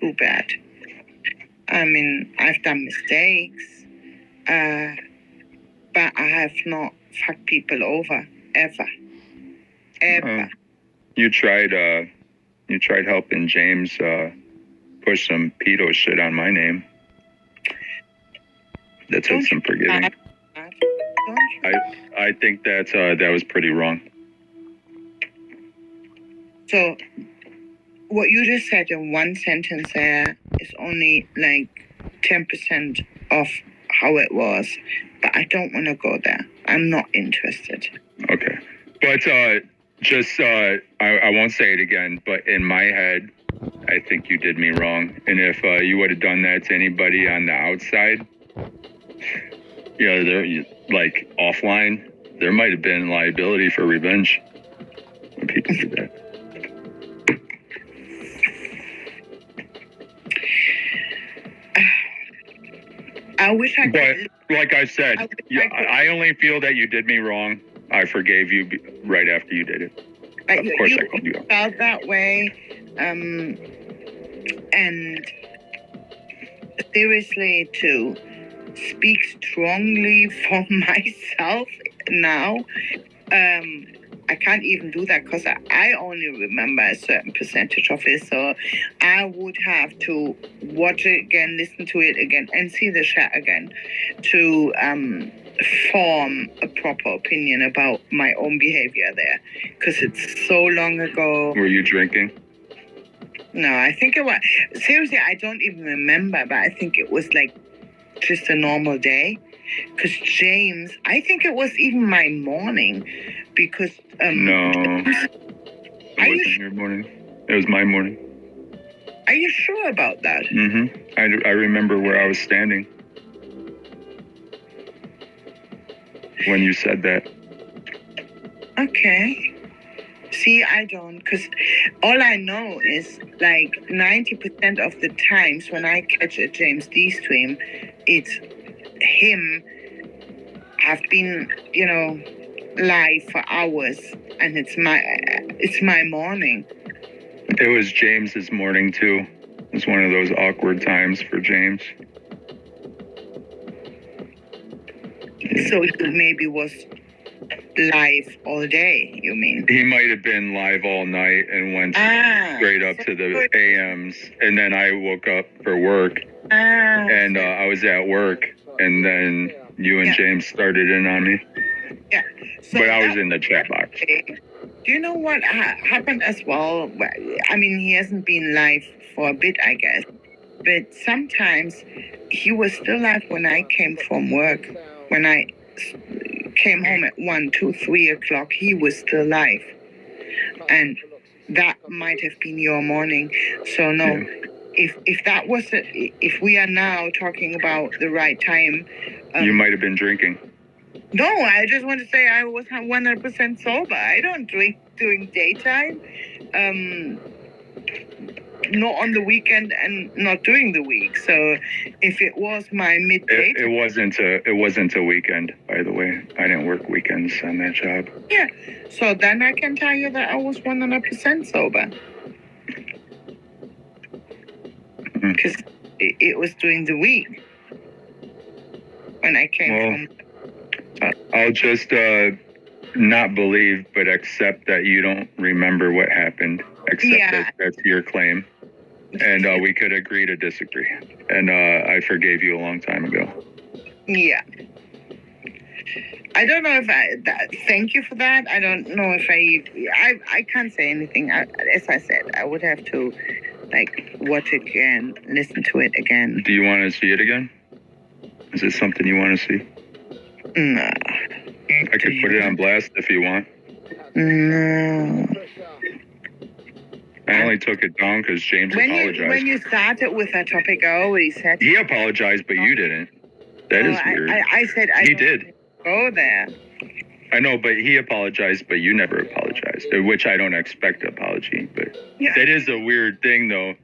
too bad. I mean, I've done mistakes, but I have not fucked people over, ever. You tried helping James push some pedo shit on my name. That took some forgiving. I think that was pretty wrong. So, what you just said in one sentence there is only like 10% of how it was, but I don't want to go there. I'm not interested. Okay, but I won't say it again, but in my head, I think you did me wrong, and if you would have done that to anybody on the outside, like offline, there might have been liability for revenge when people do that. I wish I could. But like I said, I only feel that you did me wrong. I forgave you right after you did it. Of course, I called you out. Felt that way, and seriously, to speak strongly for myself now, I can't even do that because I only remember a certain percentage of it. So I would have to watch it again, listen to it again, and see the chat again to form a proper opinion about my own behavior there. Because it's so long ago. Were you drinking? No, I think it was... Seriously, I don't even remember, but I think it was like just a normal day. Because James, I think it was even my morning, because... no, it wasn't your morning. It was my morning. Are you sure about that? Mm-hmm. I remember where I was standing when you said that. Okay. See, I don't, because all I know is like 90% of the times when I catch a James D stream, it's him. I've been, live for hours, and it's my morning. It was James's morning too. It was one of those awkward times for James. Yeah. So he maybe was live all day, you mean? He might have been live all night and went straight up to the AMs, and then I woke up for work, and I was at work, and then you and James started in on me. Yeah. So but I was in the chat box. Do you know what happened as well? I mean, he hasn't been live for a bit, I guess. But sometimes he was still live when I came from work. When I came home at 1, 2, 3 o'clock, he was still live. And that might have been your morning. So no, if that was if we are now talking about the right time. You might have been drinking. No, I just want to say I was 100% sober. I don't drink during daytime, not on the weekend and not during the week. So if it was my midday... It wasn't a weekend, by the way. I didn't work weekends on that job. Yeah, so then I can tell you that I was 100% sober. Because it was during the week when I came from... I'll just not believe, but accept that you don't remember what happened. Accept that that's your claim. And we could agree to disagree. And I forgave you a long time ago. Yeah. I don't know if thank you for that. I don't know if I can't say anything. As I said, I would have to watch it again, listen to it again. Do you want to see it again? Is it something you want to see? No. I could put it on blast if you want. No. I only took it down because James apologized. When you started with that topic, I already said... He apologized, but you didn't. That is weird. I said he did. Go there. I know, but he apologized, but you never apologized, which I don't expect an apology. But that is a weird thing, though.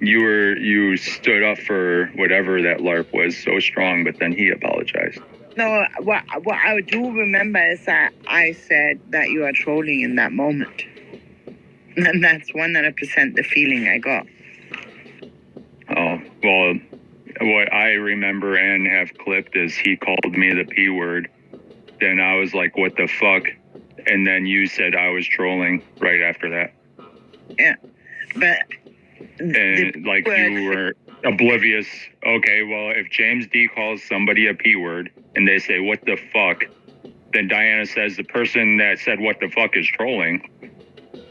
You stood up for whatever that LARP was so strong, but then he apologized. No, what I do remember is that I said that you are trolling in that moment. And that's 100% the feeling I got. Oh, well, what I remember and have clipped is he called me the P word. Then I was like, what the fuck? And then you said I was trolling right after that. Yeah. But and like you were oblivious. Okay, well, if James D calls somebody a P word and they say, what the fuck? Then Diana says the person that said what the fuck is trolling.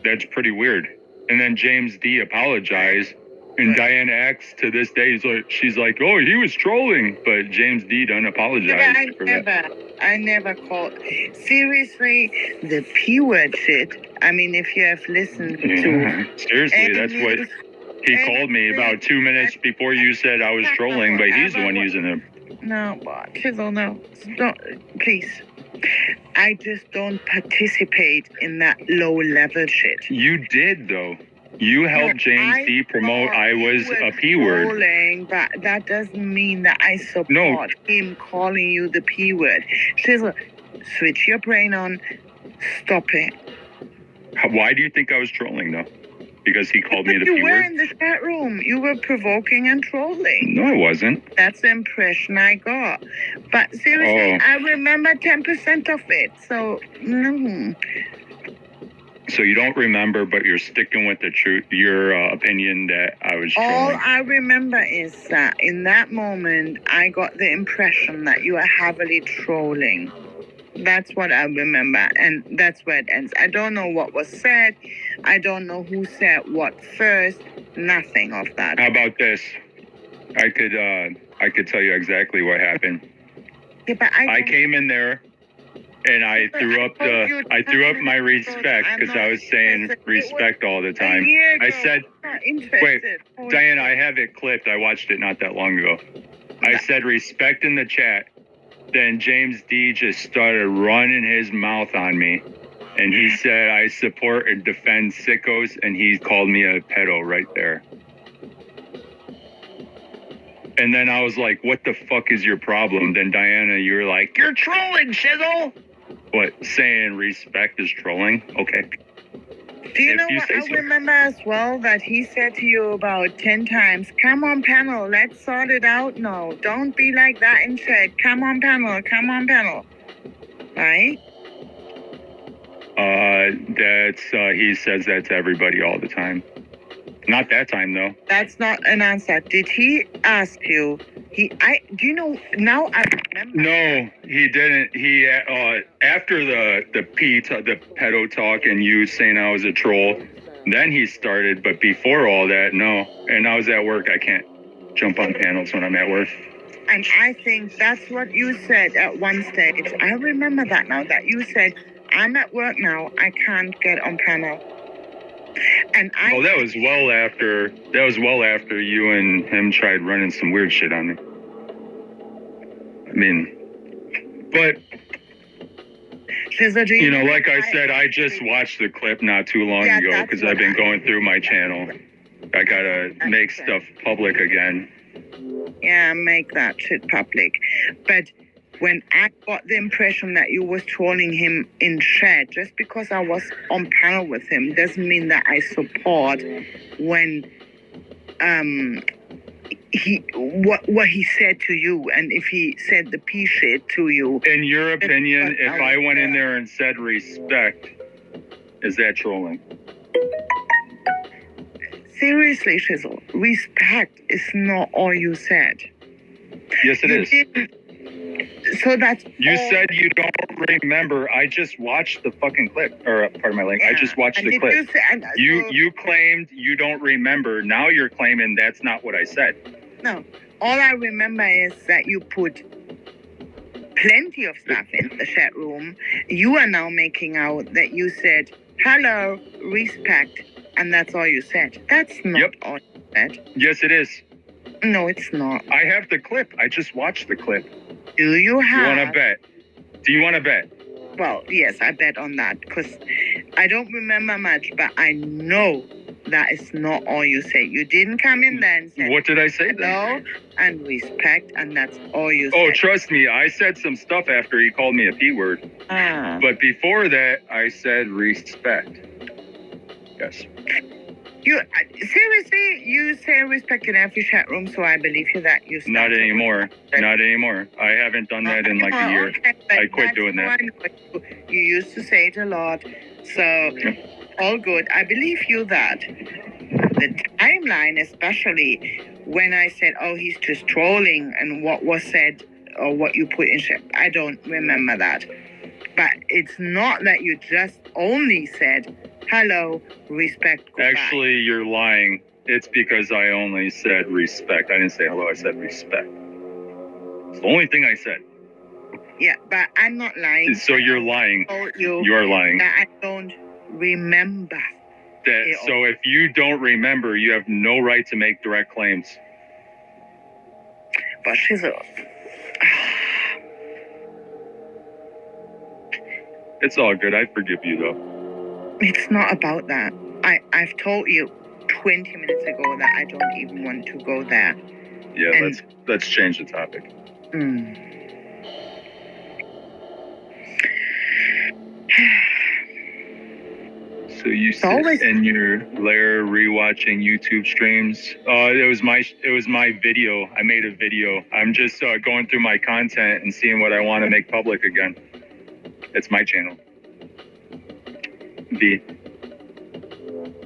That's pretty weird. And then James D apologized. And Diana X to this day she's like, oh, he was trolling, but James D doesn't apologize for that. I never called. Seriously, the P word shit. I mean, if you have listened to. Seriously, that's what he called me about 2 minutes before you said I was trolling, but he's the one using it. No, but Chisel, no, don't, please. I just don't participate in that low level shit. You did though. You helped James D promote I was a P word. But that doesn't mean that I support him calling you the P word. Shizzle, switch your brain on. Stop it. Why do you think I was trolling though? Because he called me the P word? You were in the chat room. You were provoking and trolling. No, I wasn't. That's the impression I got. But seriously, I remember 10% of it. So, no. So you don't remember, but you're sticking with the truth, your opinion that I was trolling. All I remember is that in that moment, I got the impression that you were heavily trolling. That's what I remember, and that's where it ends. I don't know what was said. I don't know who said what first. Nothing of that. How about this? I could tell you exactly what happened. Yeah, but I came in there. And I threw up my respect because I was saying respect all the time. I said, wait, Diana, I have it clipped. I watched it not that long ago. I said respect in the chat. Then James D just started running his mouth on me. And he said, I support and defend sickos. And he called me a pedo right there. And then I was like, what the fuck is your problem? Then Diana, you were like, you're trolling, Shizzle. What, saying respect is trolling? Okay. Do you know what I remember as well? That he said to you about 10 times, come on panel, let's sort it out now. Don't be like that in chat. Come on panel, come on panel. Right? He says that to everybody all the time. Not that time though. That's not an answer. Did he ask you? Do you know, now I remember. No, he didn't. He, after the pedo talk and you saying I was a troll, then he started, but before all that, no. And I was at work. I can't jump on panels when I'm at work. And I think that's what you said at one stage. I remember that now, that you said, I'm at work now. I can't get on panel. And that was well after you and him tried running some weird shit on me. I mean, but you know, like I said, I just watched the clip not too long ago because I've been going through my channel. I gotta make stuff public again. Yeah, make that shit public. But when I got the impression that you was trolling him in chat, just because I was on panel with him, doesn't mean that I support when what he said to you, and if he said the P shit to you. In your opinion, if I went in there and said respect, is that trolling? Seriously, Shizzle, respect is not all you said. Yes, it is. So that's you said you don't remember. I just watched the fucking clip, or pardon my language. I just watched the clip. You claimed you don't remember. Now you're claiming that's not what I said. No, all I remember is that you put plenty of stuff in the chat room. You are now making out that you said hello, respect, and that's all you said. That's not all you said. Yes, it is. No, it's not. I have the clip. I just watched the clip. Do you have? You want to bet? Do you want to bet? Well, yes, I bet on that because I don't remember much, but I know that is not all you said. You didn't come in there and say, what did I say hello then? And respect, and that's all you said. Oh, trust me, I said some stuff after he called me a P word. But before that, I said respect. Yes. Seriously, You say respect in every chat room, so I believe you that you Not started anymore. Not anymore. I haven't done that in like a year. Okay, but I quit that's doing that. fine. You used to say it a lot, so all good. I believe you that. The timeline, especially when I said, "Oh, he's just trolling," and what was said or what you put in chat, I don't remember that. But it's not that you just only said, "Hello, respect, goodbye." Actually, you're lying. It's because I only said respect. I didn't say hello. I said respect. It's the only thing I said. Yeah, but I'm not lying. So you're lying. You are lying. That I don't remember. So if you don't remember, you have no right to make direct claims. But she's a... It's all good. I forgive you, though. It's not about that. I've told you 20 minutes ago that I don't even want to go there. Yeah, let's change the topic. So you sit in your lair rewatching YouTube streams. It was my video. I made a video. I'm just going through my content and seeing what I want to make public again. It's my channel.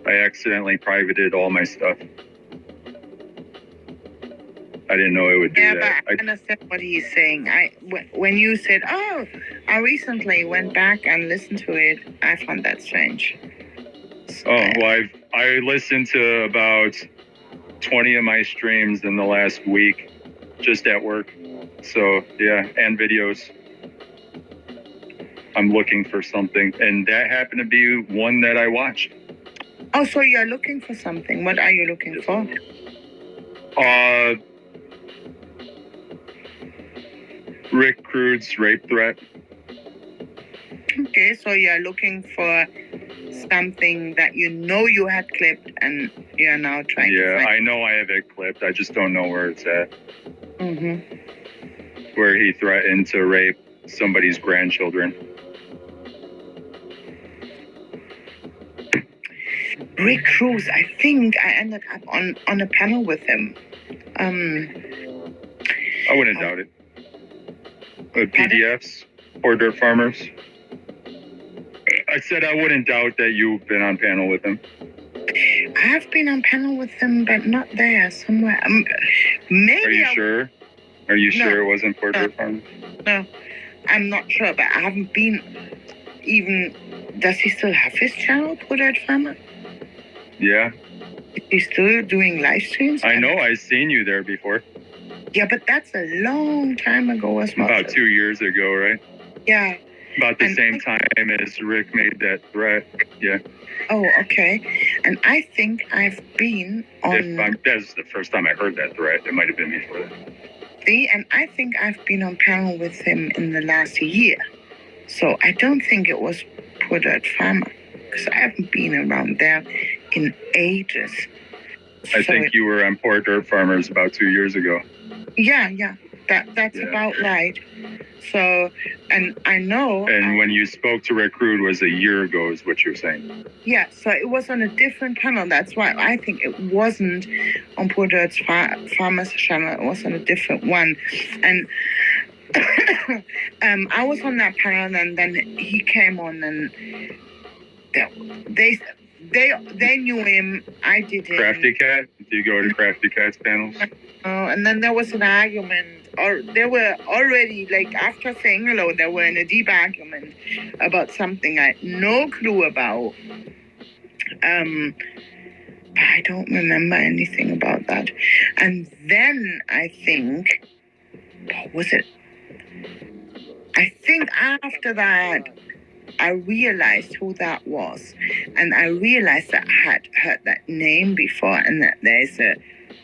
I accidentally privated all my stuff. I didn't know it would do that. Yeah, but I understand what he's saying. When you said, "Oh, I recently went back and listened to it," I found that strange. Well, I listened to about 20 of my streams in the last week, just at work. So yeah, and videos. I'm looking for something, and that happened to be one that I watched. Oh, so you're looking for something. What are you looking for? Rick Crude's rape threat. Okay, so you're looking for something that you know you had clipped and you're now trying to find. Yeah, I know I have it clipped. I just don't know where it's at. Mm-hmm. Where he threatened to rape somebody's grandchildren. Rick Cruz, I think I ended up on a panel with him. I wouldn't doubt it. PDFs, or dirt farmers. I said I wouldn't doubt that you've been on panel with him. I have been on panel with him, but not there, somewhere. Maybe. Are you sure? Are you sure it wasn't for dirt farmers? No, I'm not sure, but I haven't been even... Does he still have his channel, Poor Dirt Farmer? Yeah. Is he still doing live streams? I know, I've seen you there before. Yeah, but that's a long time ago as well. About 2 years ago, right? Yeah. About the same time as Rick made that threat. Yeah. Oh, okay. And I think I've been on... That's the first time I heard that threat. It might have been before that. See, and I think I've been on panel with him in the last year. So I don't think it was Poor Dirt Farmer, because I haven't been around there in ages. I think you were on Poor Dirt Farmers about 2 years ago. Yeah. That's about right. So, and I know... And when you spoke to Rick Rude was a year ago, is what you're saying. Yeah, so it was on a different panel. That's why I think it wasn't on Poor Dirt Farmer's channel. It was on a different one. And I was on that panel, and then he came on, and they knew him. I didn't. Crafty Cat? Do you go to Crafty Cat's panels? And then there was an argument, or they were already, like, after saying hello, they were in a deep argument about something I had no clue about. But I don't remember anything about that. And then I think, what was it? I think after that, I realized who that was. And I realized that I had heard that name before, and that there's a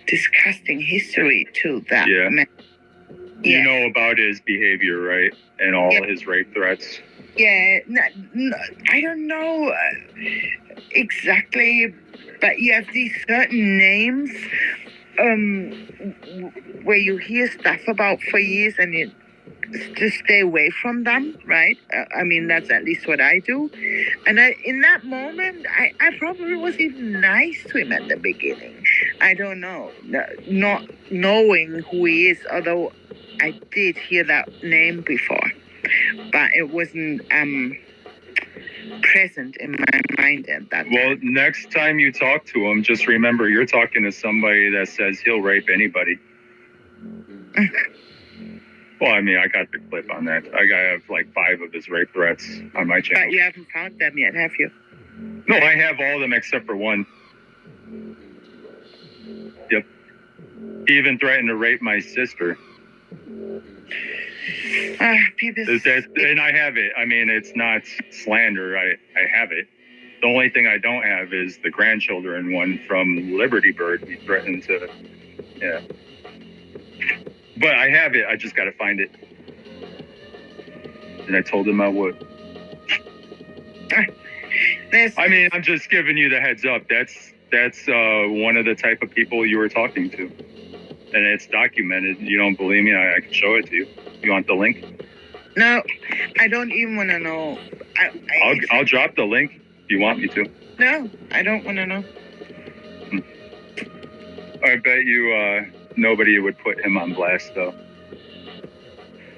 disgusting history to that man. You know about his behavior, right? And all his rape threats? Yeah, no, I don't know exactly, but you have these certain names where you hear stuff about for years, and to stay away from them, right? I mean, that's at least what I do. And in that moment, I probably was even nice to him at the beginning. I don't know, not knowing who he is, although I did hear that name before, but it wasn't present in my mind at that time. Well, next time you talk to him, just remember you're talking to somebody that says he'll rape anybody. Well, I mean, I got the clip on that. I have like 5 of his rape threats on my channel. But you haven't found them yet, have you? No, I have all of them except for one. Yep. He even threatened to rape my sister. People. And I have it. I mean, it's not slander. I have it. The only thing I don't have is the grandchildren one from Liberty Bird. He threatened to, yeah. But I have it. I just got to find it. And I told him I would. I mean, I'm just giving you the heads up. That's one of the type of people you were talking to. And it's documented. You don't believe me? I can show it to you. You want the link? No, I don't even want to know. I'll drop the link if you want me to. No, I don't want to know. I bet you nobody would put him on blast, though.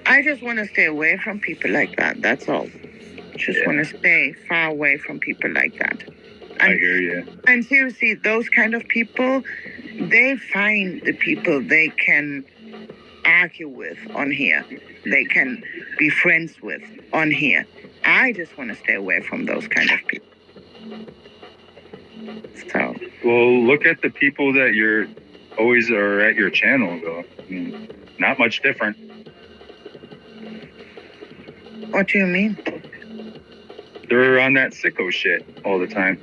I just want to stay away from people like that. That's all. Just want to stay far away from people like that. I hear you. And seriously, those kind of people, they find the people they can argue with on here. They can be friends with on here. I just want to stay away from those kind of people. So. Well, look at the people that you're always are at your channel, though. I mean, not much different. What do you mean? They're on that sicko shit all the time.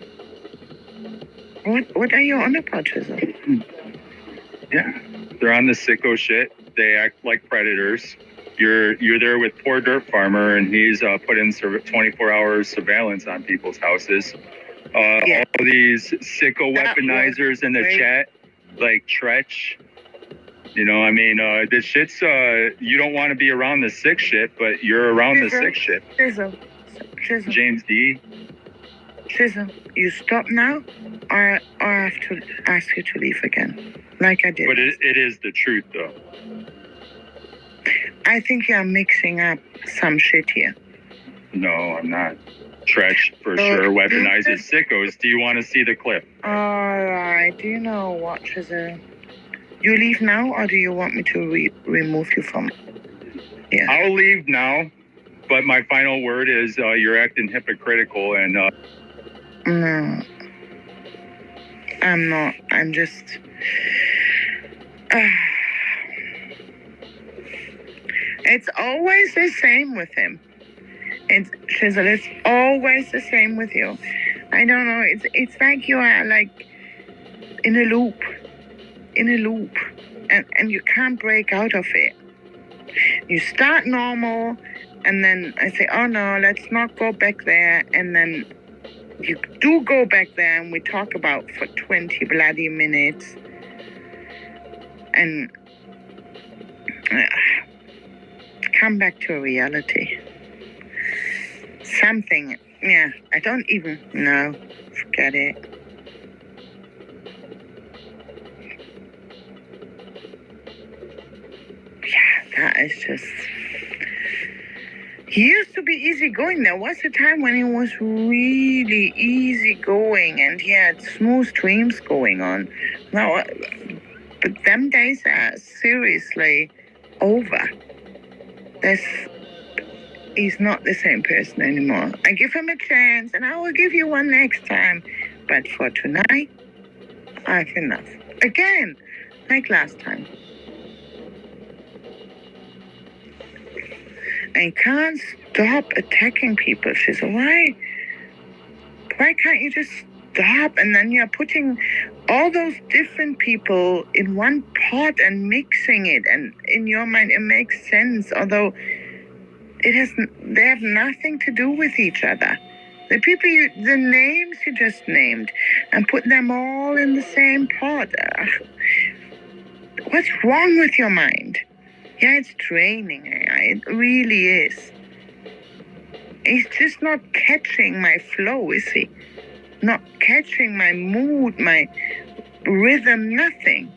What are you on about, Chisel? Yeah, they're on the sicko shit. They act like predators. You're there with poor dirt farmer, and he's put in 24-hour surveillance on people's houses. All these sicko weaponizers in the chat, like Tretch. You know, I mean, this shit's, you don't want to be around the sick shit, but you're around the sick shit. Chisel. James D. Chisel, you stop now, or I have to ask you to leave again, like I did. But it is the truth, though. I think you're mixing up some shit here. No, I'm not. Tretch for sure weaponizes sickos. Do you want to see the clip? All right. Do you know what, Chisel? You leave now, or do you want me to remove you from? Yeah. I'll leave now, but my final word is you're acting hypocritical and. No, I'm not. I'm just. It's always the same with him. Chisel, it's always the same with you. I don't know. It's like you are like in a loop, and you can't break out of it. You start normal, and then I say, oh no, let's not go back there, and then you do go back there, and we talk about for 20 bloody minutes, and come back to reality. Something, I don't even know. Forget it. That is just. He used to be easygoing. There was a time when he was really easygoing and he had smooth dreams going on. Now, but them days are seriously over. He's not the same person anymore. I give him a chance, and I will give you one next time. But for tonight, I've enough. Again, like last time. I can't stop attacking people. She said, why can't you just stop? And then you're putting all those different people in one pot and mixing it. And in your mind, it makes sense, although they have nothing to do with each other. The people, the names you just named, and put them all in the same pot. What's wrong with your mind? Yeah, it's draining. It really is. He's just not catching my flow, is he? Not catching my mood, my rhythm, nothing.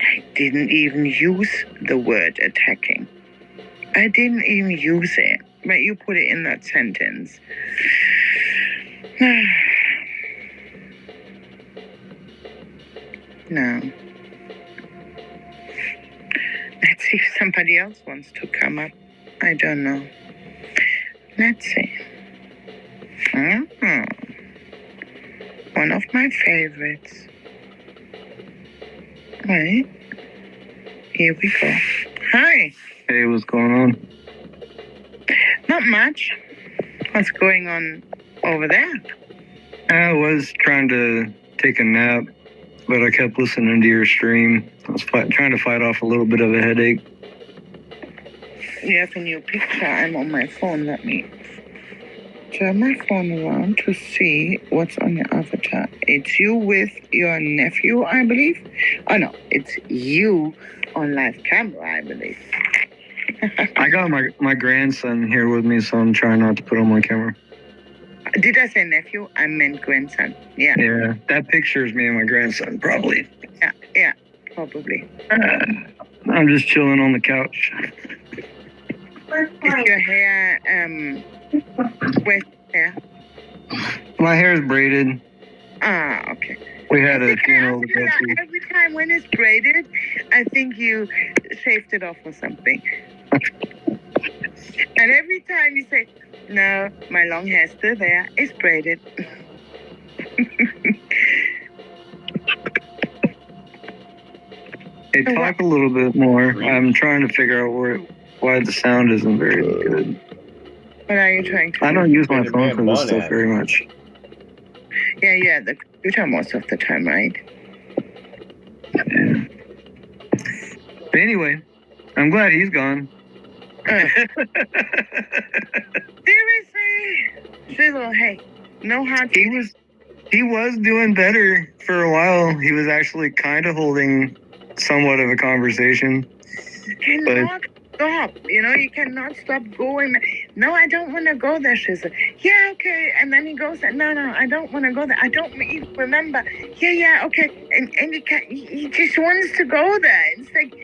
I didn't even use the word attacking. I didn't even use it, but you put it in that sentence. No. Let's see if somebody else wants to come up. I don't know. Let's see. One of my favorites. Right. Here we go. Hi. Hey, what's going on? Not much. What's going on over there? I was trying to take a nap, but I kept listening to your stream. I was trying to fight off a little bit of a headache. You have a new picture. I'm on my phone. Let me turn my phone around to see what's on your avatar. It's you with your nephew, I believe. Oh, no. It's you on live camera, I believe. I got my grandson here with me, so I'm trying not to put on my camera. Did I say nephew? I meant grandson. Yeah. Yeah, that picture is me and my grandson, probably. Yeah, probably. I'm just chilling on the couch. Is your hair, wet hair? My hair is braided. Ah, okay. We had a funeral to go to. Every time when it's braided, I think you shaved it off or something. And every time you say, no, my long hair's still there, it's braided. Hey, talk a little bit more. I'm trying to figure out why the sound isn't very good. What are you trying to do? I don't use my phone for this stuff very much. Yeah, the computer most of the time, right? Yeah. But anyway, I'm glad he's gone. Seriously? Fizzle, hey, no hard feelings. He was doing better for a while. He was actually kind of holding somewhat of a conversation. You cannot stop. You cannot stop going. No, I don't want to go there, Shizzle. Yeah, okay. And then he goes, no, I don't want to go there. I don't even remember. Yeah, okay. And he just wants to go there. It's like,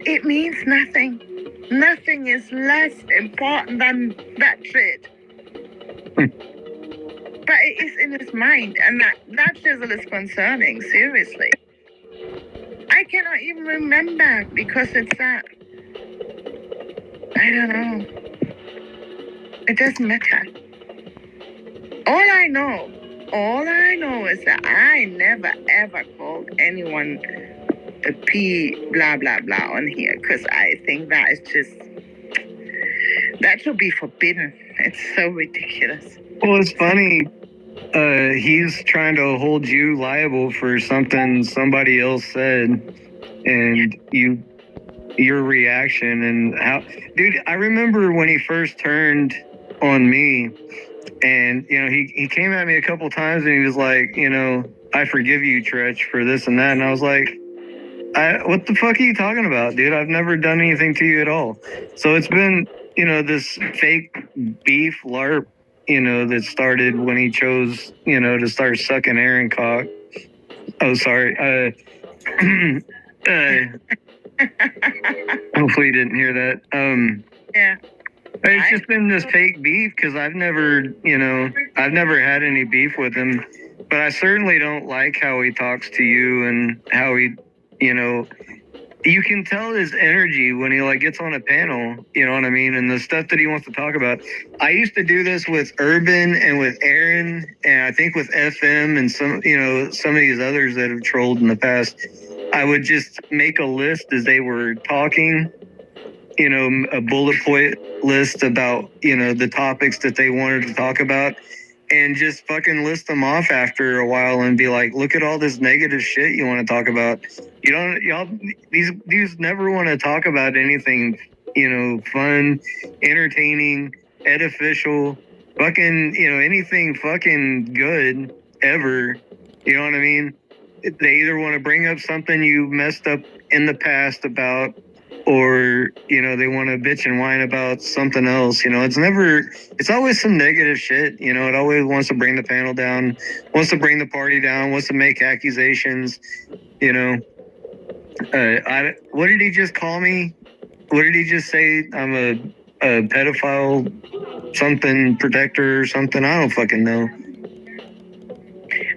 it means nothing. Nothing is less important than that shit. But it is in his mind, and that Shizzle is concerning, seriously. I cannot even remember because it's that. I don't know. It doesn't matter. All I know is that I never ever called anyone a P blah blah blah on here, because I think that should be forbidden. It's so ridiculous. Well, it's funny. He's trying to hold you liable for something somebody else said, and your reaction and how, dude. I remember when he first turned on me, and he came at me a couple times, and he was like, I forgive you, Tretch, for this and that, and I was like, what the fuck are you talking about, dude? I've never done anything to you at all. So it's been, this fake beef LARP, that started when he chose, to start sucking Aaron cock. Oh, sorry. Hopefully you didn't hear that. Yeah. It's just been this fake beef because I've never had any beef with him, but I certainly don't like how he talks to you and how he, you can tell his energy when he gets on a panel, you know what I mean? And the stuff that he wants to talk about. I used to do this with Urban and with Aaron, and I think with FM and some of these others that have trolled in the past. I would just make a list as they were talking, a bullet point list about, the topics that they wanted to talk about, and just fucking list them off after a while and be like, look at all this negative shit you want to talk about. These dudes never want to talk about anything, fun, entertaining, edificial, fucking, anything fucking good ever. You know what I mean? they either want to bring up something you messed up in the past about, or they want to bitch and whine about something else. It's always some negative shit. It always wants to bring the panel down, wants to bring the party down, wants to make accusations. What did he just call me? What did he just say? I'm a pedophile, something protector or something. I don't fucking know.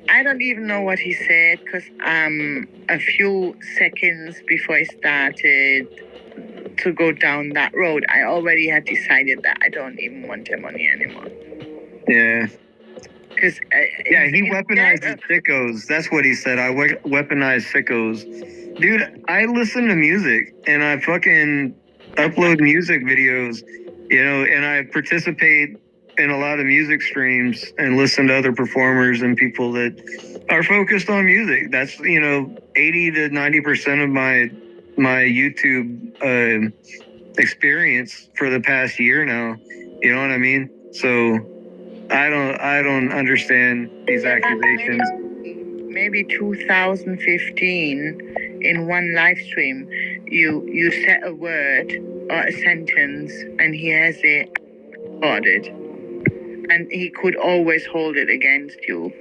I don't even know what he said, because a few seconds before I started to go down that road, I already had decided that I don't even want him on here anymore. Yeah. Because he weaponizes sickos. That's what he said. I weaponize sickos. Dude, I listen to music and I fucking upload music videos, and I participate in a lot of music streams and listen to other performers and people that are focused on music. That's 80 to 90% of my YouTube experience for the past year now. You know what I mean? So I don't understand these accusations. Maybe 2015, in one live stream, you said a word or a sentence and he has it recorded, and he could always hold it against you.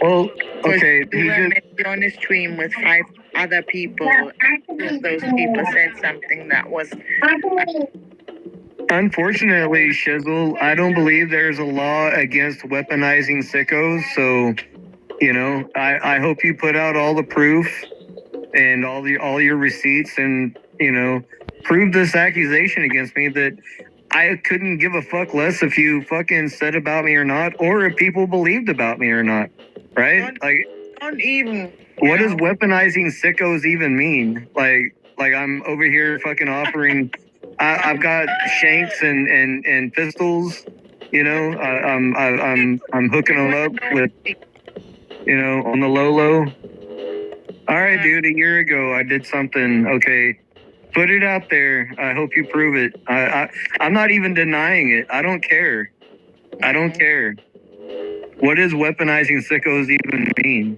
Well, okay. You were maybe on a stream with 5 other people, and those people said something that was... Unfortunately, Shizzle, I don't believe there's a law against weaponizing sickos. So, I hope you put out all the proof and all your receipts, and prove this accusation against me that I couldn't give a fuck less if you fucking said about me or not, or if people believed about me or not, right? Don't even. What does weaponizing sickos even mean? Like I'm over here fucking offering. I've got shanks and pistols. I'm hooking them up with, on the low. All right, dude. A year ago, I did something. Okay, put it out there. I hope you prove it. I'm not even denying it. I don't care. What does weaponizing sickos even mean?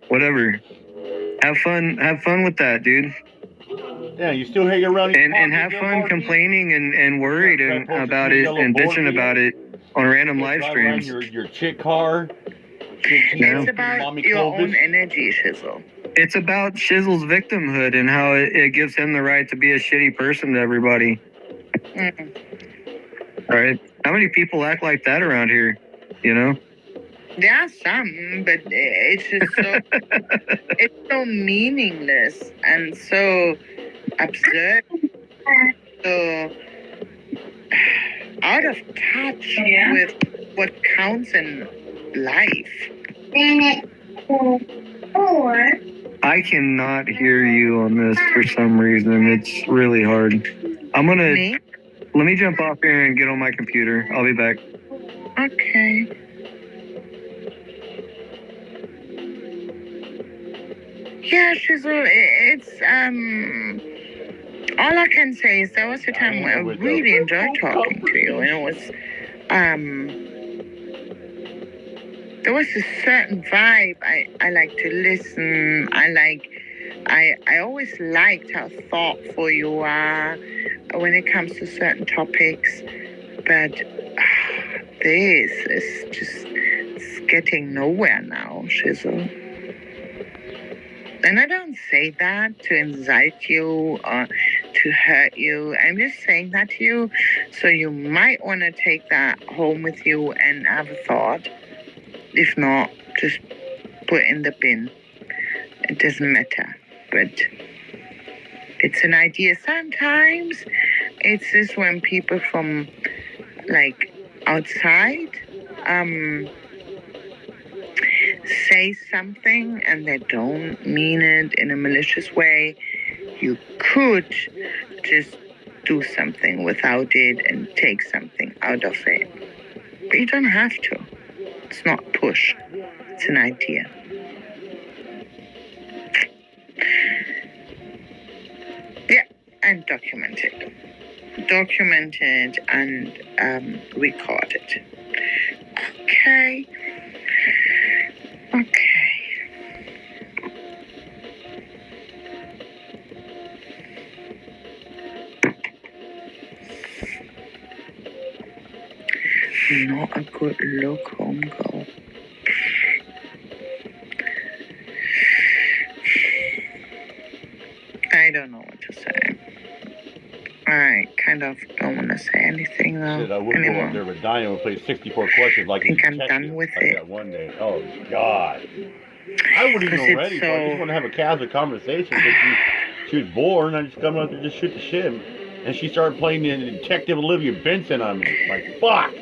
Whatever. Have fun with that, dude. Yeah, you still hang around and have fun complaining and worried about it and bitching about it on random live streams. Your chick car. It's about your own energy, Shizzle. It's about Shizzle's victimhood and how it gives him the right to be a shitty person to everybody. All right. How many people act like that around here? There are some, but it's just so it's so meaningless and so absurd, so out of touch with what counts in life. I cannot hear you on this for some reason. It's really hard. Let me jump off here and get on my computer. I'll be back. Okay. Yeah, Shizzle, it's all I can say is there was a time where I really enjoyed talking to you, and it was there was a certain vibe. I like to listen. I always liked how thoughtful you are when it comes to certain topics, but this is just, it's getting nowhere now, Shizzle. And I don't say that to incite you or to hurt you. I'm just saying that to you so you might want to take that home with you and have a thought. If not, just put it in the bin. It doesn't matter. But it's an idea. Sometimes it's just when people from outside say something and they don't mean it in a malicious way, you could just do something without it and take something out of it. But you don't have to. It's not push. It's an idea. Yeah, and documented. Documented and recorded. Okay. not a good look, homegirl. I don't know what to say. I kind of don't want to say anything though. Shit, I would go up there with Diane and play 64 questions like I think I'm detective, done with like it. that one day. Oh, God. I wouldn't even know ready, but I just want to have a casual conversation. She was bored, and I just come up there and just shoot the shit. And she started playing the Detective Olivia Benson on me. Like, fuck!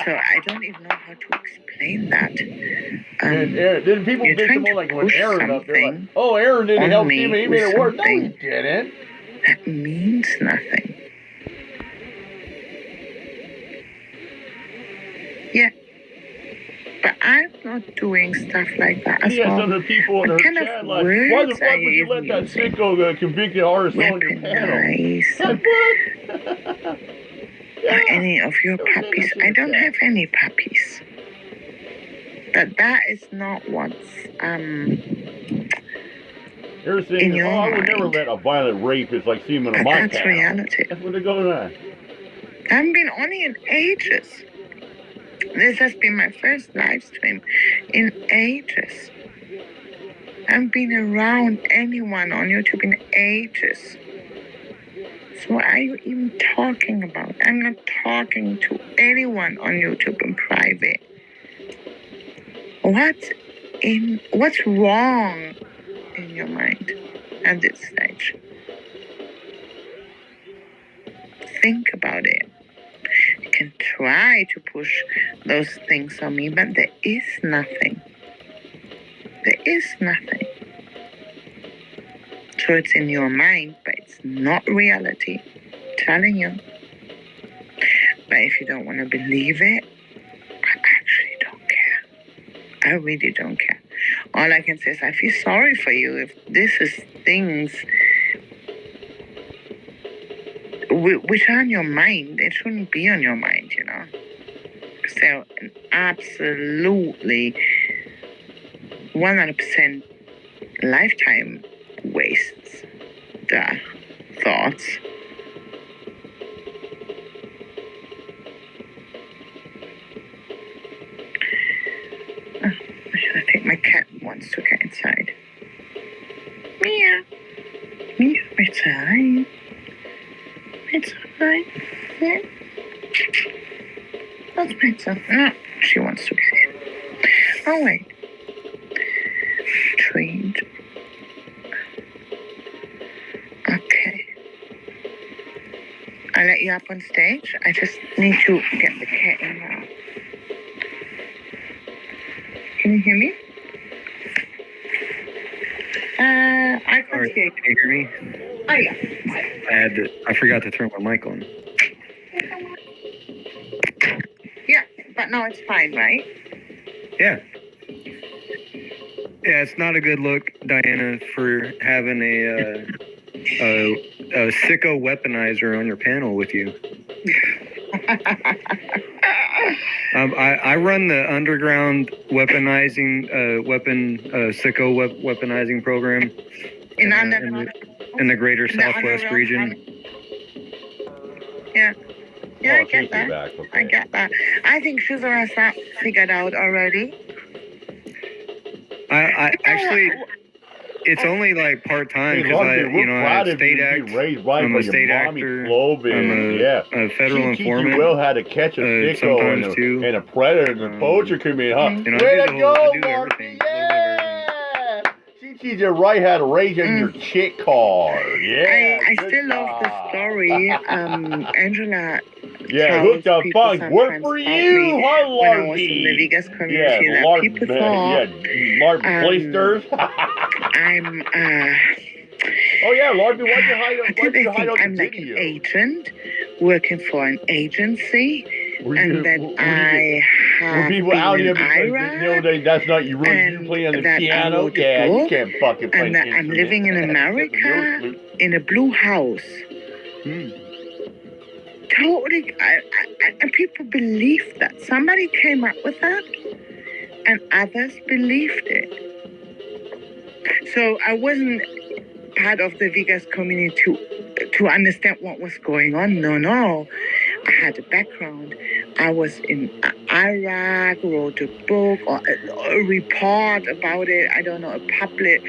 So I don't even know how to explain that. Then people bitch him like when Aaron up there, like, oh, Aaron didn't help him, he made it work. No, he didn't. That means nothing. Yeah. But I'm not doing stuff like that as well. Some of the people in her chat like, why the fuck would you let that sicko convicted artist on your panel? Like, what? Yeah. Any of your puppies. I don't have any puppies. But that is not what's You're saying, in your I would mind. never let a violent rapist like see him in a my That's reality. That's what they're going on. I haven't been on it in ages. This has been my first live stream in ages. I haven't been around anyone on YouTube in ages. So what are you even talking about? I'm not talking to anyone on YouTube in private. What's wrong in your mind at this stage? Think about it. You can try to push those things on me, but there is nothing. There is nothing. So it's in your mind, but it's not reality. I'm telling you. But if you don't want to believe it, I actually don't care. I really don't care. All I can say is I feel sorry for you if this is things which are on your mind. It shouldn't be on your mind, you know. Because they're absolutely 100% lifetime wastes the thoughts. I think my cat wants to get inside. Meow. Meow. It's alright. It's alright. Yeah. That's pizza. No, she wants to get in. Oh, wait. Treat. Okay. I'll let you up on stage. I just need to get the cat in now. Can you hear me? I can't hear you. Can you hear me? Oh, yeah. I forgot to turn my mic on. Yeah, but now it's fine, right? Yeah. Yeah, it's not a good look, Diana, for having a sicko weaponizer on your panel with you. I run the underground weaponizing sicko weaponizing program in the greater Southwest region. Yeah. Yeah, Oh, I get that. back. Okay. I get that. I think Susan has that figured out already. I actually, it's only like part time because I state act. I'm a state actor. I'm a federal informant. Well, how to catch a sicko and a predator in the poacher community, huh? Way to go, Marty! Yeah! She teaches you right how to raise your chick car. Yeah. I still love the story. Angela. Yeah, hooked up funk. Work for you, huh, Lardy? When I was in the Vegas community, that people thought, Blasters. I'm oh yeah, Lardy, why'd you hide out I'm the like video? an agent working for an agency, and that I have people out here because Iraq, that's not you. You play on the piano, yeah. You can't fucking play. And that I'm living in America in a blue house. Totally, and people believed that. Somebody came up with that, and others believed it. So I wasn't part of the Vegas community to understand what was going on. No. I had a background. I Iraq, wrote a book or a report about it. I don't know, a public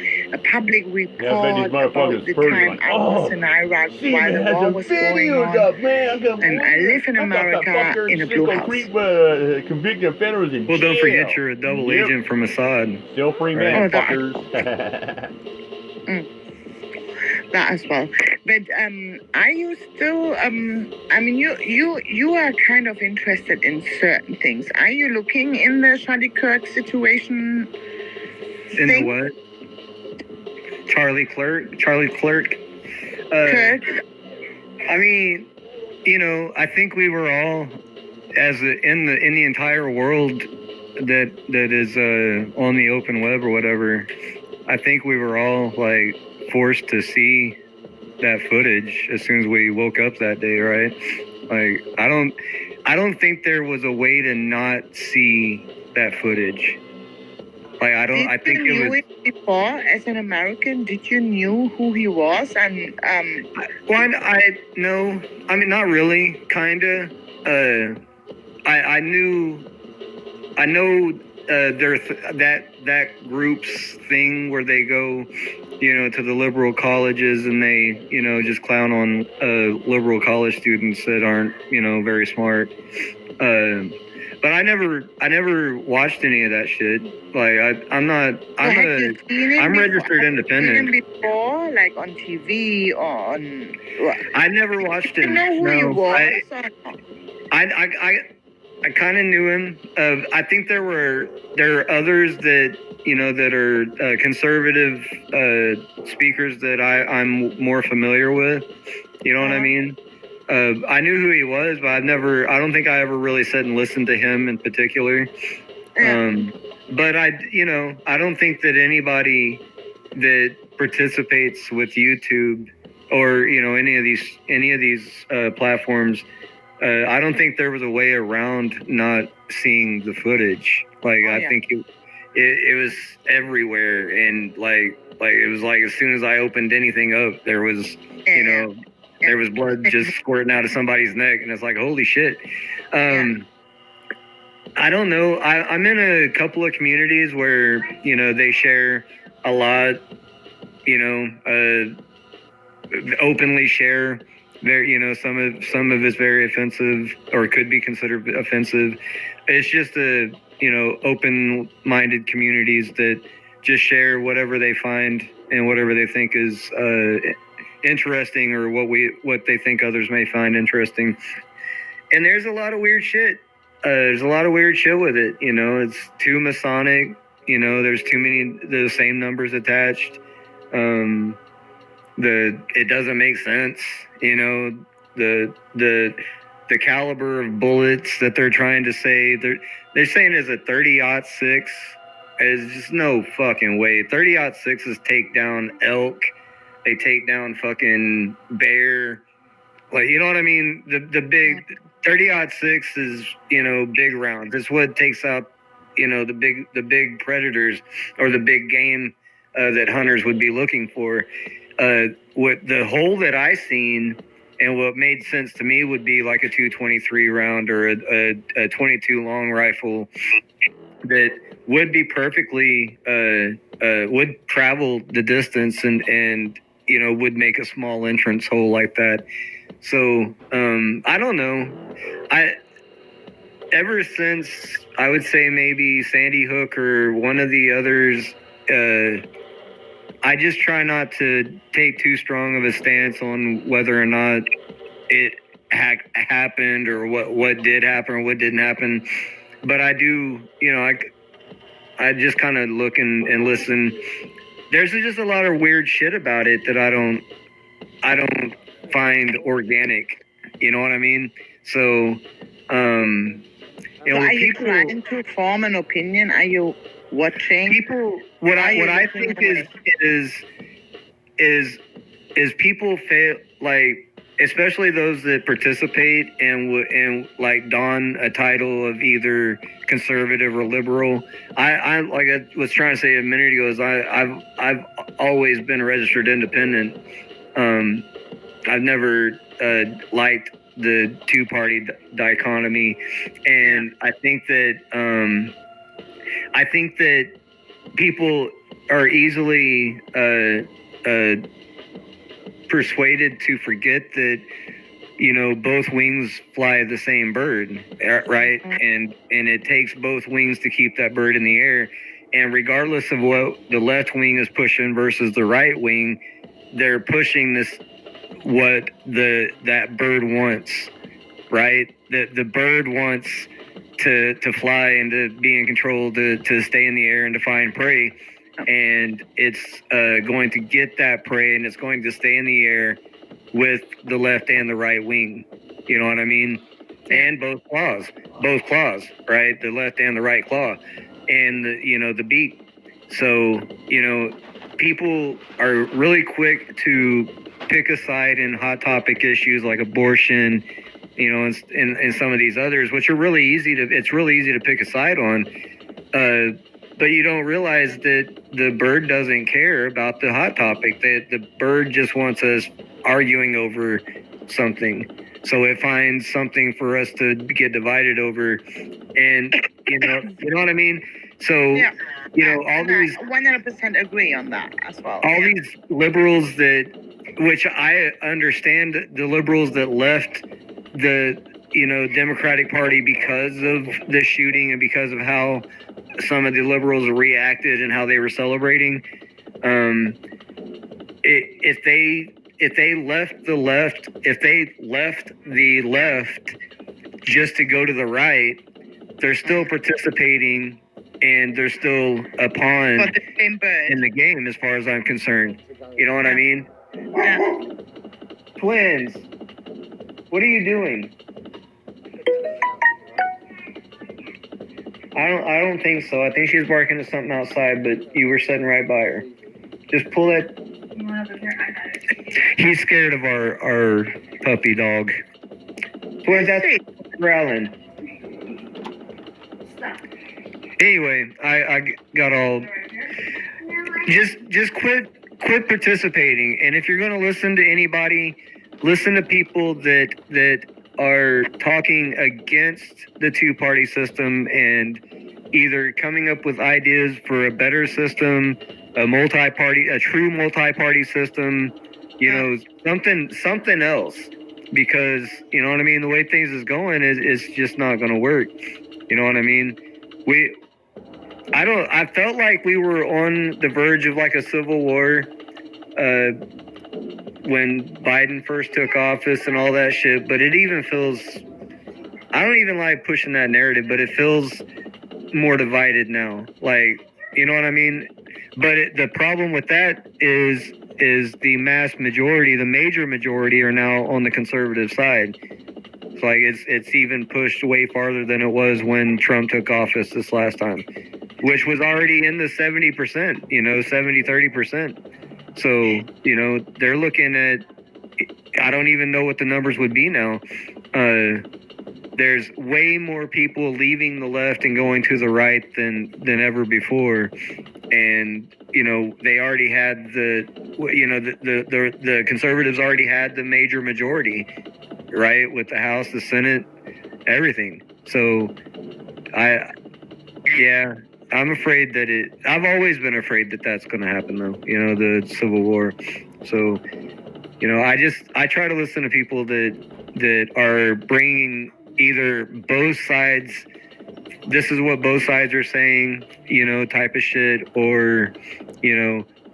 report about the time I was in Iraq while the war was going on. And I live in America in a blue house. Convicted offenders in Well, don't jail. forget you're a double agent from Assad. Still free man, Oh, fuckers. That as well. But are you still I mean you are kind of interested in certain things. Are you looking in the Charlie Kirk situation? In the what? Charlie Clerk? Kirk? I mean, you know, I think we were all in the entire world that is on the open web or whatever. I think we were all like forced to see that footage as soon as we woke up that day, right? Like I don't think there was a way to not see that footage. Like I think you knew it before as an American. Did you knew who he was? And no, I mean not really, kinda. I know that group's thing where they go, you know, to the liberal colleges and they, you know, just clown on liberal college students that aren't, you know, very smart. But I never watched any of that shit. Like I'm registered independent. Have you seen him before, like on TV or on? I never watched him. You know who he was? I kind of knew him. I think there are others that, you know, that are conservative speakers that I'm more familiar with. You know what I mean? I knew who he was, but I don't think I ever really sat and listened to him in particular. But I don't think that anybody that participates with YouTube or, you know, any of these platforms, I don't think there was a way around not seeing the footage. Like, I think it was everywhere. And like it was like, as soon as I opened anything up, there was, you know, there was blood just squirting out of somebody's neck. And it's like, holy shit. I don't know. I'm in a couple of communities where, you know, they share a lot, you know, openly share their, you know, some of it's very offensive or could be considered offensive. It's just you know, open-minded communities that just share whatever they find and whatever they think is interesting or what they think others may find interesting. And there's a lot of weird shit. There's a lot of weird shit with it. You know, it's too Masonic. You know, there's too many the same numbers attached. It doesn't make sense. You know, the caliber of bullets that they're trying to say they're saying is a 30-06. Is just no fucking way. 30-06s take down elk. They take down fucking bear. Like, you know what I mean? The big 30-06 is, you know, big rounds. It's what takes out, you know, the big predators or the big game that hunters would be looking for. What the hole that I seen and what made sense to me would be like a 223 round or a 22 long rifle that would be perfectly would travel the distance and you know, would make a small entrance hole like that. So I don't know. Ever since I would say maybe Sandy Hook or one of the others, I just try not to take too strong of a stance on whether or not it happened or what did happen or what didn't happen. But I do, you know, I just kind of look and listen. There's just a lot of weird shit about it that I don't find organic. You know what I mean? So, you know, are you people trying to form an opinion? Are you watching people? What I think is people fail, like, especially those that participate and like don a title of either conservative or liberal. I like I was trying to say a minute ago is I've always been a registered independent. I've never liked the two-party dichotomy, and I think that people are easily persuaded to forget that, both wings fly the same bird, right? And it takes both wings to keep that bird in the air. And regardless of what the left wing is pushing versus the right wing, they're pushing what that bird wants, right? The bird wants to fly and to be in control, to stay in the air and to find prey. And it's going to get that prey, and it's going to stay in the air with the left and the right wing. You know what I mean? And both claws, right? The left and the right claw, and the beak. So, people are really quick to pick a side in hot topic issues like abortion, and some of these others, which are really easy to pick a side on. But you don't realize that the bird doesn't care about the hot topic. The bird just wants us arguing over something. So it finds something for us to get divided over. And, you know what I mean? So, Yeah. All these... 100% agree on that as well. All these liberals which I understand, the liberals that left the, Democratic Party because of the shooting and because of how some of the liberals reacted and how they were celebrating. If they left the left just to go to the right, they're still participating and they're still a pawn in the game, as far as I'm concerned. You know what I mean? Yeah. Twins, what are you doing? I don't think so. I think she was barking at something outside, but you were sitting right by her. Just pull it. He's scared of our puppy dog. Twins, that's growling. Anyway, I got all... Just quit participating. And if you're going to listen to anybody, listen to people that are talking against the two-party system and either coming up with ideas for a better system, a true multi-party system, something else. Because, you know what I mean, the way things is going is just not going to work. You know what I mean? I felt like we were on the verge of like a civil war when Biden first took office and all that shit, but it even feels... I don't even like pushing that narrative, but it feels more divided now. Like, you know what I mean? But the problem with that is the mass majority, the major majority, are now on the conservative side. It's like it's even pushed way farther than it was when Trump took office this last time, which was already in the 70%, 30%. So, they're looking at... I don't even know what the numbers would be now. There's way more people leaving the left and going to the right than ever before. And, they already had the conservatives already had the major majority, right? With the House, the Senate, everything. So I'm afraid that I've always been afraid that that's going to happen though, the Civil War. So, I try to listen to people that are bringing either both sides, this is what both sides are saying, type of shit, or,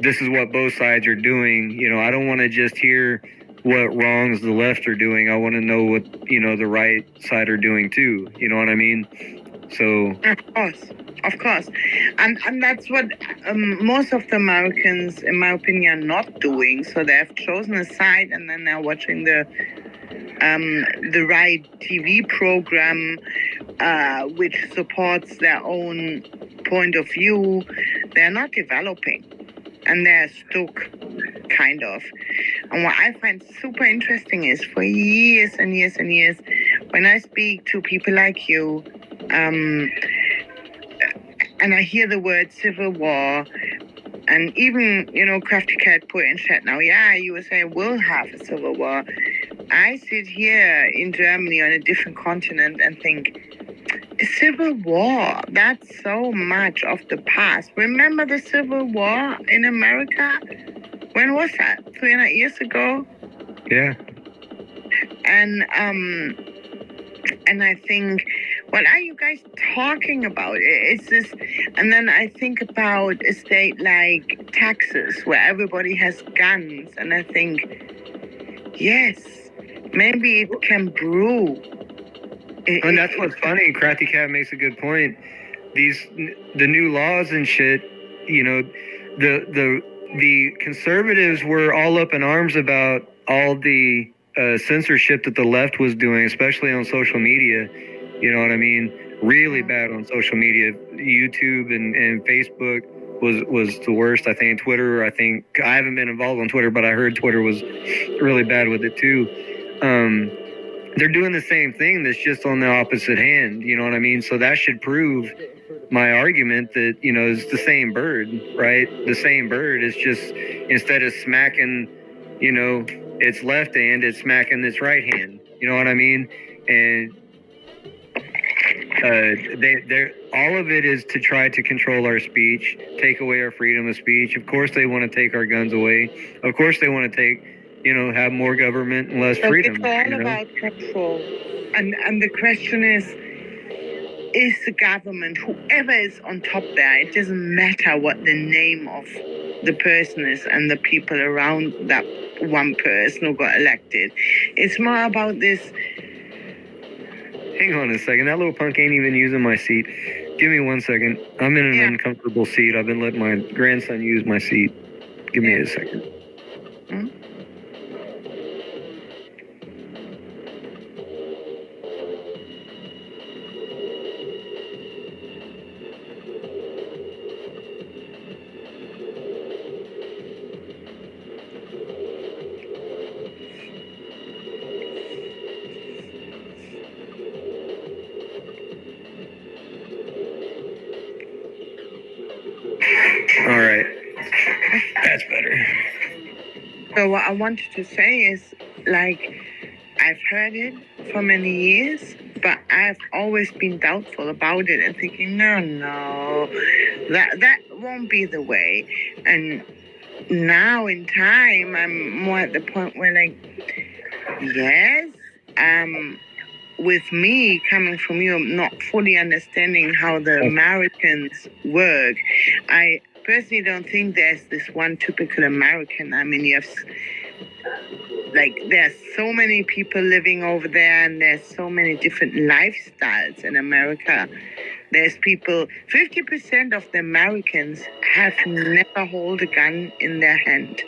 this is what both sides are doing. I don't want to just hear what wrongs the left are doing. I want to know what, the right side are doing too. You know what I mean? So... Of course. And that's what most of the Americans, in my opinion, are not doing. So they have chosen a side and then they're watching the right TV program, which supports their own point of view. They're not developing. And they're stuck, kind of. And what I find super interesting is for years and years and years, when I speak to people like you, and I hear the word civil war, and even, Crafty Cat put in chat now, yeah, USA will have a civil war. I sit here in Germany on a different continent and think, Civil War, that's so much of the past. Remember the Civil War in America? When was that? 300 years ago? Yeah. And I think, what are you guys talking about? It's this, and then I think about a state like Texas where everybody has guns, and I think, yes, maybe it can brew. And that's what's funny. Crafty Cat makes a good point. The new laws and shit, you know, the conservatives were all up in arms about all the censorship that the left was doing, especially on social media. You know what I mean? Really bad on social media. YouTube and Facebook was the worst. I think Twitter. I haven't been involved on Twitter, but I heard Twitter was really bad with it too. They're doing the same thing that's just on the opposite hand. You know what I mean? So that should prove my argument that, you know, it's the same bird, right? The same bird is just, instead of smacking, you know, its left hand, it's smacking its right hand. You know what I mean? And they're all of it is to try to control our speech, take away our freedom of speech. Of course, they want to take our guns away. Of course, they want to take, you know, have more government and less freedom. It's all about control. And the question is the government, whoever is on top there, it doesn't matter what the name of the person is and the people around that one person who got elected. It's more about this. Hang on a second. That little punk ain't even using my seat. Give me 1 second. I'm in an uncomfortable seat. I've been letting my grandson use my seat. Give me a second. Hmm? All right. That's better. So what I wanted to say is, like, I've heard it for many years, but I've always been doubtful about it and thinking, no, that won't be the way. And now in time, I'm more at the point where, like, yes, with me coming from you, not fully understanding how the Americans work, I personally don't think there's this one typical American. I mean, you have, like, there's so many people living over there, and there's so many different lifestyles in America. There's people, 50% of the Americans have never held a gun in their hand.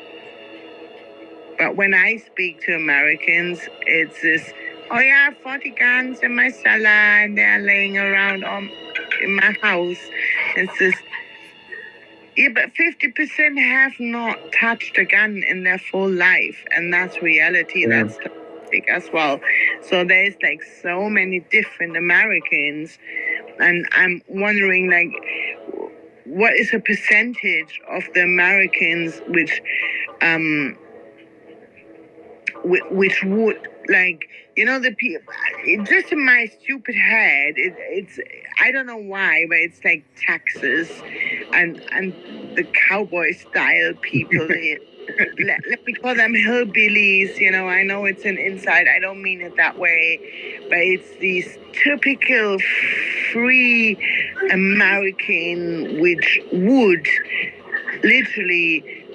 But when I speak to Americans, it's this, oh yeah, I have 40 guns in my cellar and they're laying around in my house. It's this, yeah, but 50% have not touched a gun in their full life. And that's reality. Yeah. That's statistic as well. So there's like so many different Americans. And I'm wondering, like, what is a percentage of the Americans which would, like, you know, the people, just in my stupid head, it's I don't know why, but it's like Texas and the cowboy style people. Let me call them hillbillies. You know, I know it's an inside. I don't mean it that way, but it's these typical free American which would literally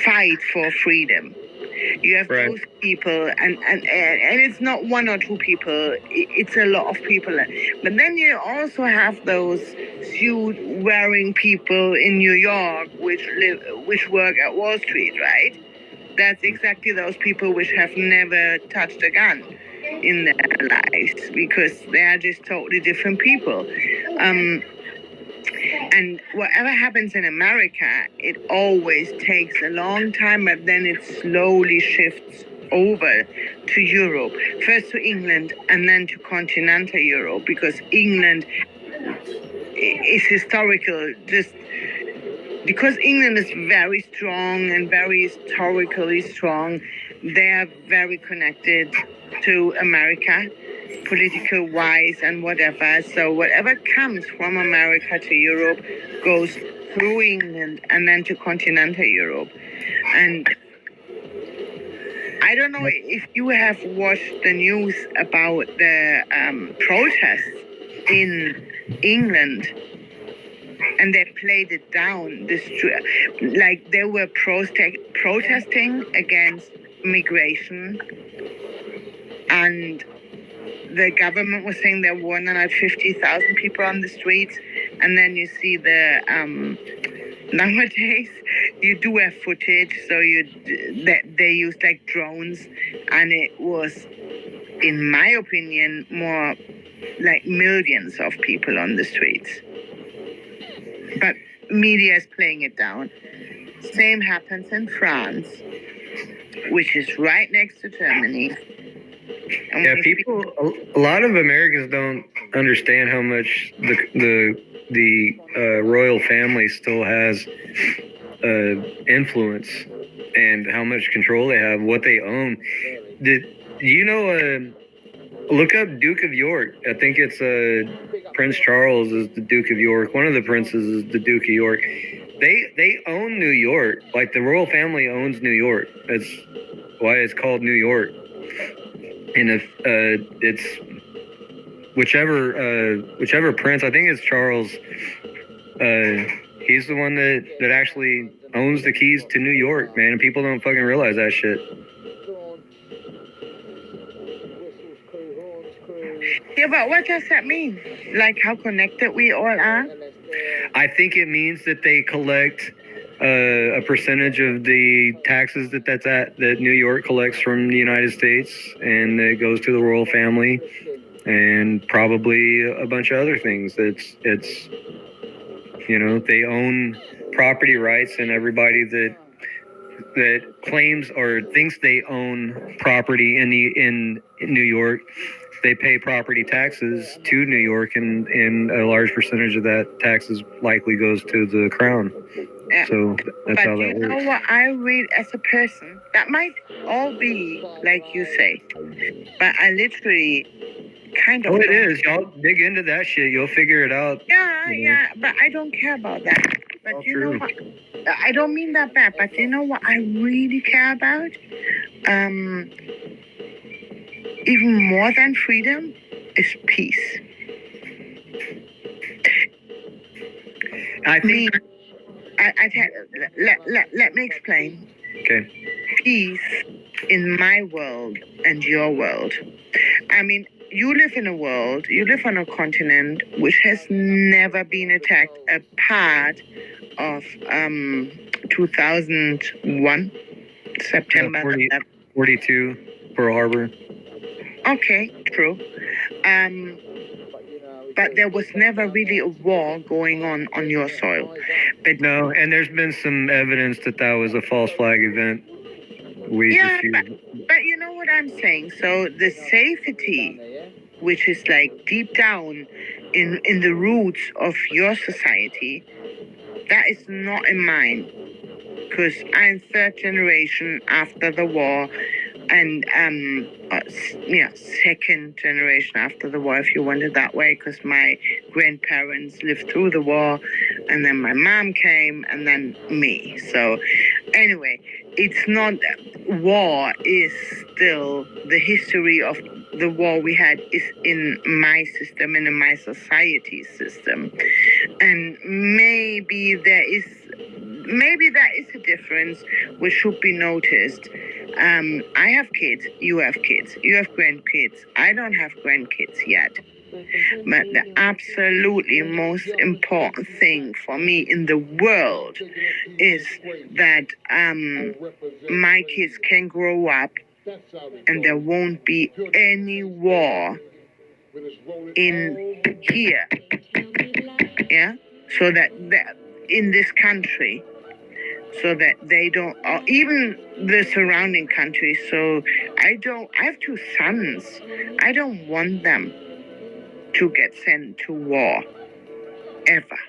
fight for freedom. You have those people, and it's not one or two people, it's a lot of people. But then you also have those suit-wearing people in New York which work at Wall Street, right? That's exactly those people which have never touched a gun in their lives, because they are just totally different people. And whatever happens in America, it always takes a long time, but then it slowly shifts over to Europe. First to England and then to continental Europe, because England is historical, just because England is very strong and very historically strong. They are very connected to America, political wise and whatever. So whatever comes from America to Europe goes through England and then to continental Europe. And I don't know if you have watched the news about the protests in England, and they played it down. Like they were protesting against migration, and the government was saying there were 150,000 people on the streets, and then you see the nowadays you do have footage, so they used like drones, and it was, in my opinion, more like millions of people on the streets. But media is playing it down. Same happens in France, which is right next to Germany. And yeah, a lot of Americans don't understand how much the royal family still has influence and how much control they have, what they own. Look up Duke of York. I think it's Prince Charles is the Duke of York. One of the princes is the Duke of York. They own New York. Like the royal family owns New York. That's why it's called New York. And if it's whichever prince, I think it's Charles. He's the one that actually owns the keys to New York, man. And people don't fucking realize that shit. Yeah, but what does that mean? Like how connected we all are? I think it means that they collect a percentage of the taxes that New York collects from the United States, and it goes to the royal family, and probably a bunch of other things. It's they own property rights, and everybody that claims or thinks they own property in New York, they pay property taxes to New York, and a large percentage of that taxes likely goes to the crown. Yeah. So that's how that works. But you know what I read as a person? That might all be like you say, but I literally kind of. Oh, it is. Y'all dig into that shit. You'll figure it out. Yeah, but I don't care about that. But you know what? I don't mean that bad, but you know what I really care about? Even more than freedom is peace. I think. Let me explain. Okay. Peace in my world and your world. I mean, you live in a world, you live on a continent which has never been attacked apart of 2001, September 42, Pearl Harbor. Okay, true. But there was never really a war going on your soil. But no, and there's been some evidence that was a false flag event. But you know what I'm saying? So the safety, which is like deep down in the roots of your society, that is not in mine. Because I'm third generation after the war, and second generation after the war, if you want it that way, because my grandparents lived through the war, and then my mom came, and then me. So anyway, it's not, war is still, the history of the war we had is in my system and in my society system. And maybe that is a difference which should be noticed. I have kids, you have kids, you have grandkids. I don't have grandkids yet. But the absolutely most important thing for me in the world is that my kids can grow up and there won't be any war in here. Yeah? So that in this country, so that they don't, or even the surrounding countries. So I have two sons. I don't want them to get sent to war, ever.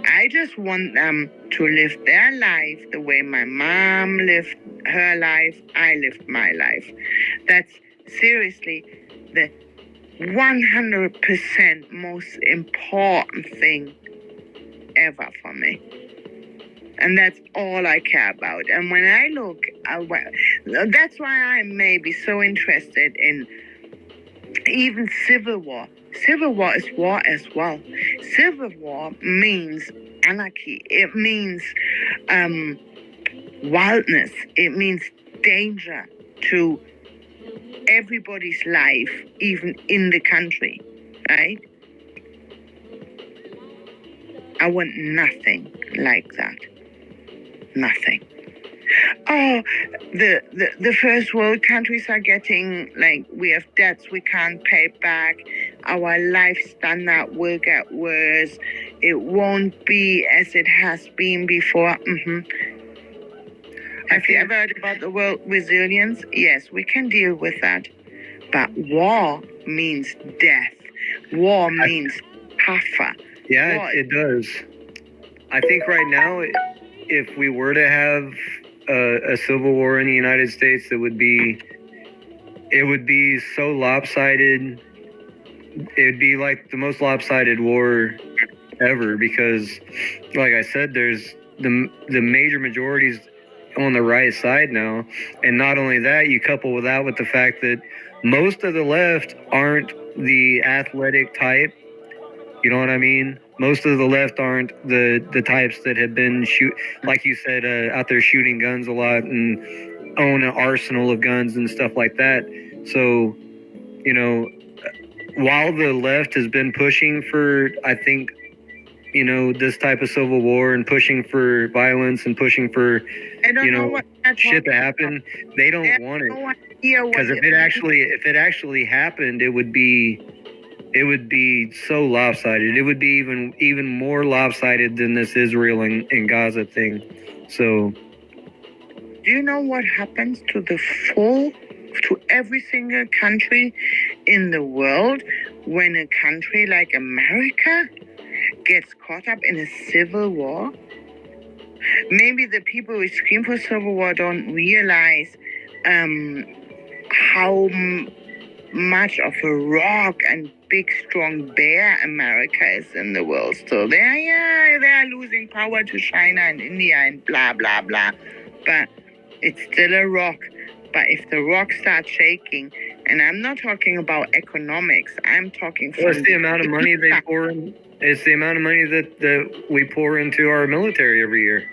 I just want them to live their life the way my mom lived her life, I lived my life. That's seriously the 100% most important thing ever for me. And that's all I care about. And when I look, that's why I'm maybe so interested in even civil war. Civil war is war as well. Civil war means anarchy. It means wildness. It means danger to everybody's life, even in the country, right? I want nothing like that. Nothing. Oh, the first world countries are getting, like, we have debts we can't pay back. Our life standard will get worse. It won't be as it has been before. Have you ever heard about the world resilience? Yes, we can deal with that. But war means death. War means tougher. Yeah, War, it does. I think right now, if we were to have a civil war in the United States, it would be so lopsided. It'd be like the most lopsided war ever, because, like I said, there's the major majorities on the right side now, and not only that, you couple with that with the fact that most of the left aren't the athletic type. You know what I mean? Most of the left aren't the types that have been like you said, out there shooting guns a lot and own an arsenal of guns and stuff like that. So, you know, while the left has been pushing for, I think, you know, this type of civil war and pushing for violence and pushing for, you know, shit to happen, they don't want it. Because if it actually happened, it would be so lopsided. It would be even more lopsided than this Israel and Gaza thing. So, do you know what happens to every single country in the world when a country like America gets caught up in a civil war? Maybe the people who scream for civil war don't realize how much of a rock and big strong bear America is in the world still. They're losing power to China and India and blah blah blah, but it's still a rock. But if the rock starts shaking, and I'm not talking about economics, I'm talking from it's the amount of money they pour in. It's the amount of money that we pour into our military every year.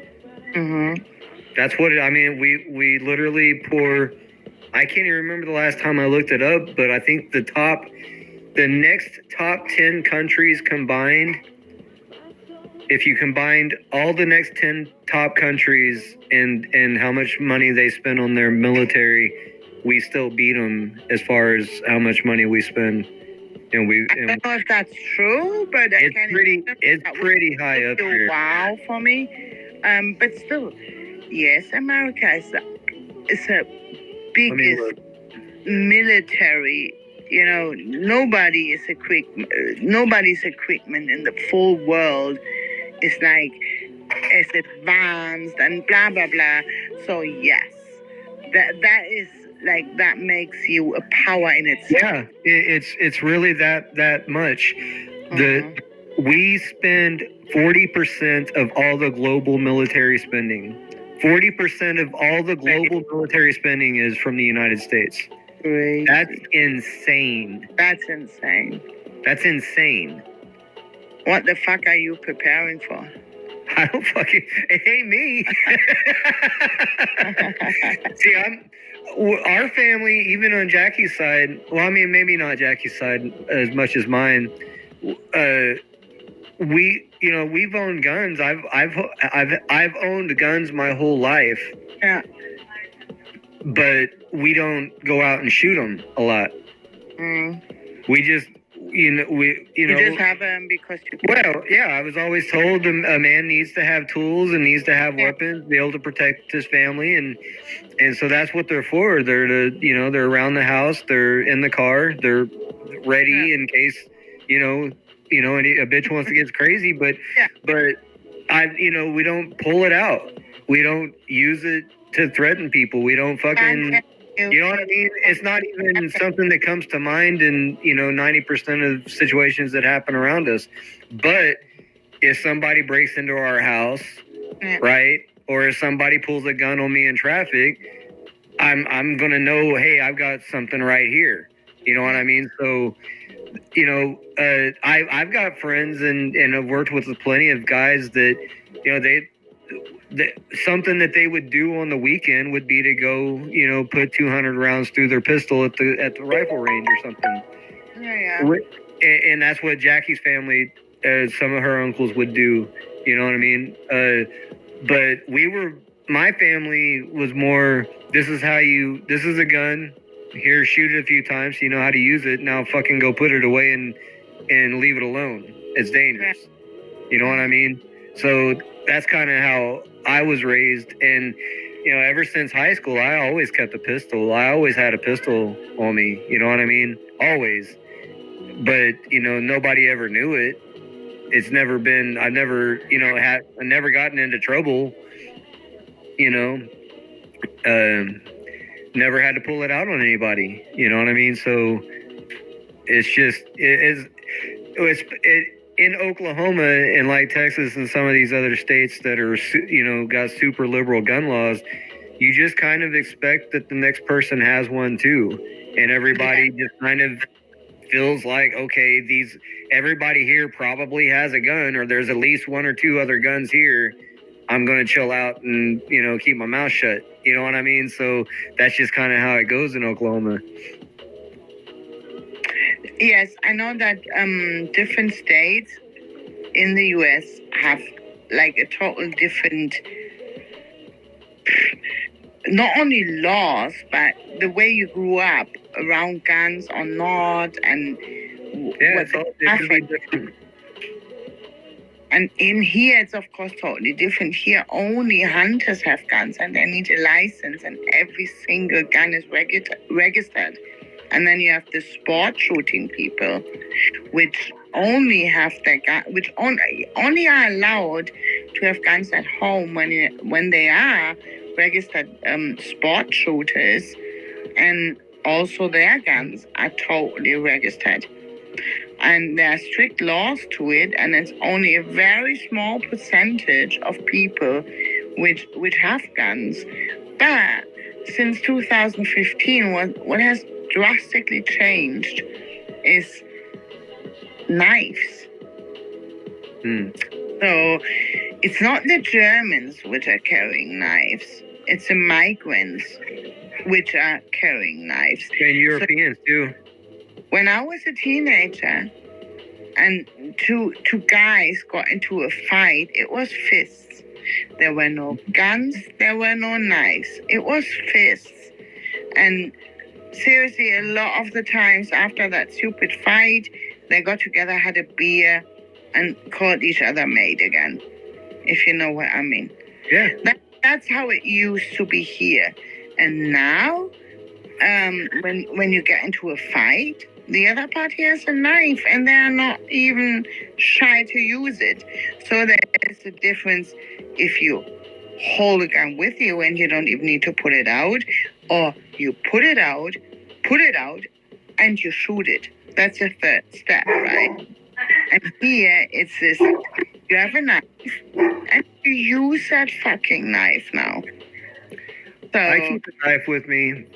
That's what I mean. We literally pour. I can't even remember the last time I looked it up, but I think the next top 10 countries combined, if you combined all the next 10 top countries and how much money they spend on their military, we still beat them as far as how much money we spend. I don't know if that's true, but it's pretty high up there. Wow for me. But still, yes, America is a biggest military. You know, nobody's equipment in the full world is like as advanced and blah blah blah. So yes, that is like, that makes you a power in itself. Yeah, it's really that much. We spend 40% of all the global military spending. 40% of all the global military spending is from the United States. Crazy. That's insane. That's insane. That's insane. What the fuck are you preparing for? I don't fucking... It ain't me. See, our family, even on Jackie's side... Well, I mean, maybe not Jackie's side as much as mine. We've owned guns. I've owned guns my whole life. Yeah. But we don't go out and shoot them a lot. We just, you just have them because you can. Well, yeah, I was always told a man needs to have tools and needs to have weapons to be able to protect his family, and so that's what they're for. They're they're around the house, they're in the car, they're ready in case, you know, and a bitch wants to get crazy, but Yeah. we don't pull it out. We don't use it to threaten people. We don't fucking, you know what I mean? It's not even something that comes to mind in, 90% of situations that happen around us. But if somebody breaks into our house, right, or if somebody pulls a gun on me in traffic, I'm gonna know, hey, I've got something right here. You know what I mean? So, I've got friends and I've worked with plenty of guys that, something that they would do on the weekend would be to go, put 200 rounds through their pistol at the rifle range or something. Yeah. And that's what Jackie's family, some of her uncles would do. You know what I mean? But my family was more, this is a gun. Here, shoot it a few times so you know how to use it. Now fucking go put it away and leave it alone. It's dangerous. You know what I mean? So that's kind of how I was raised. And, ever since high school, I always kept a pistol. I always had a pistol on me. You know what I mean? Always. But, nobody ever knew it. It's never been, I've never, I've never gotten into trouble, never had to pull it out on anybody. You know what I mean? So it's just, in Oklahoma and like Texas and some of these other states that are, got super liberal gun laws, you just kind of expect that the next person has one too. And everybody just kind of feels like, okay, everybody here probably has a gun, or there's at least one or two other guns here. I'm going to chill out and, keep my mouth shut. You know what I mean? So that's just kind of how it goes in Oklahoma. Yes, I know that different states in the U.S. have like a total different, not only laws, but the way you grew up around guns or not, and it's all different. And in here, it's of course totally different. Here, only hunters have guns, and they need a license, and every single gun is registered. And then you have the sport shooting people, which only have their gun, which only are allowed to have guns at home when they are registered sport shooters, and also their guns are totally registered. And there are strict laws to it, and it's only a very small percentage of people which have guns. But since 2015, what has drastically changed is knives. So it's not the Germans which are carrying knives, it's the migrants which are carrying knives. And Europeans too. When I was a teenager and two guys got into a fight, it was fists. There were no guns, there were no knives. It was fists. And seriously, a lot of the times after that stupid fight, they got together, had a beer, and called each other mate again, if you know what I mean. Yeah. That's how it used to be here. And now, when you get into a fight, the other party has a knife, and they're not even shy to use it. So there's a difference if you hold a gun with you and you don't even need to put it out, or you put it out, and you shoot it. That's the third step, right? And here it's this: you have a knife, and you use that fucking knife now. So I keep a knife with me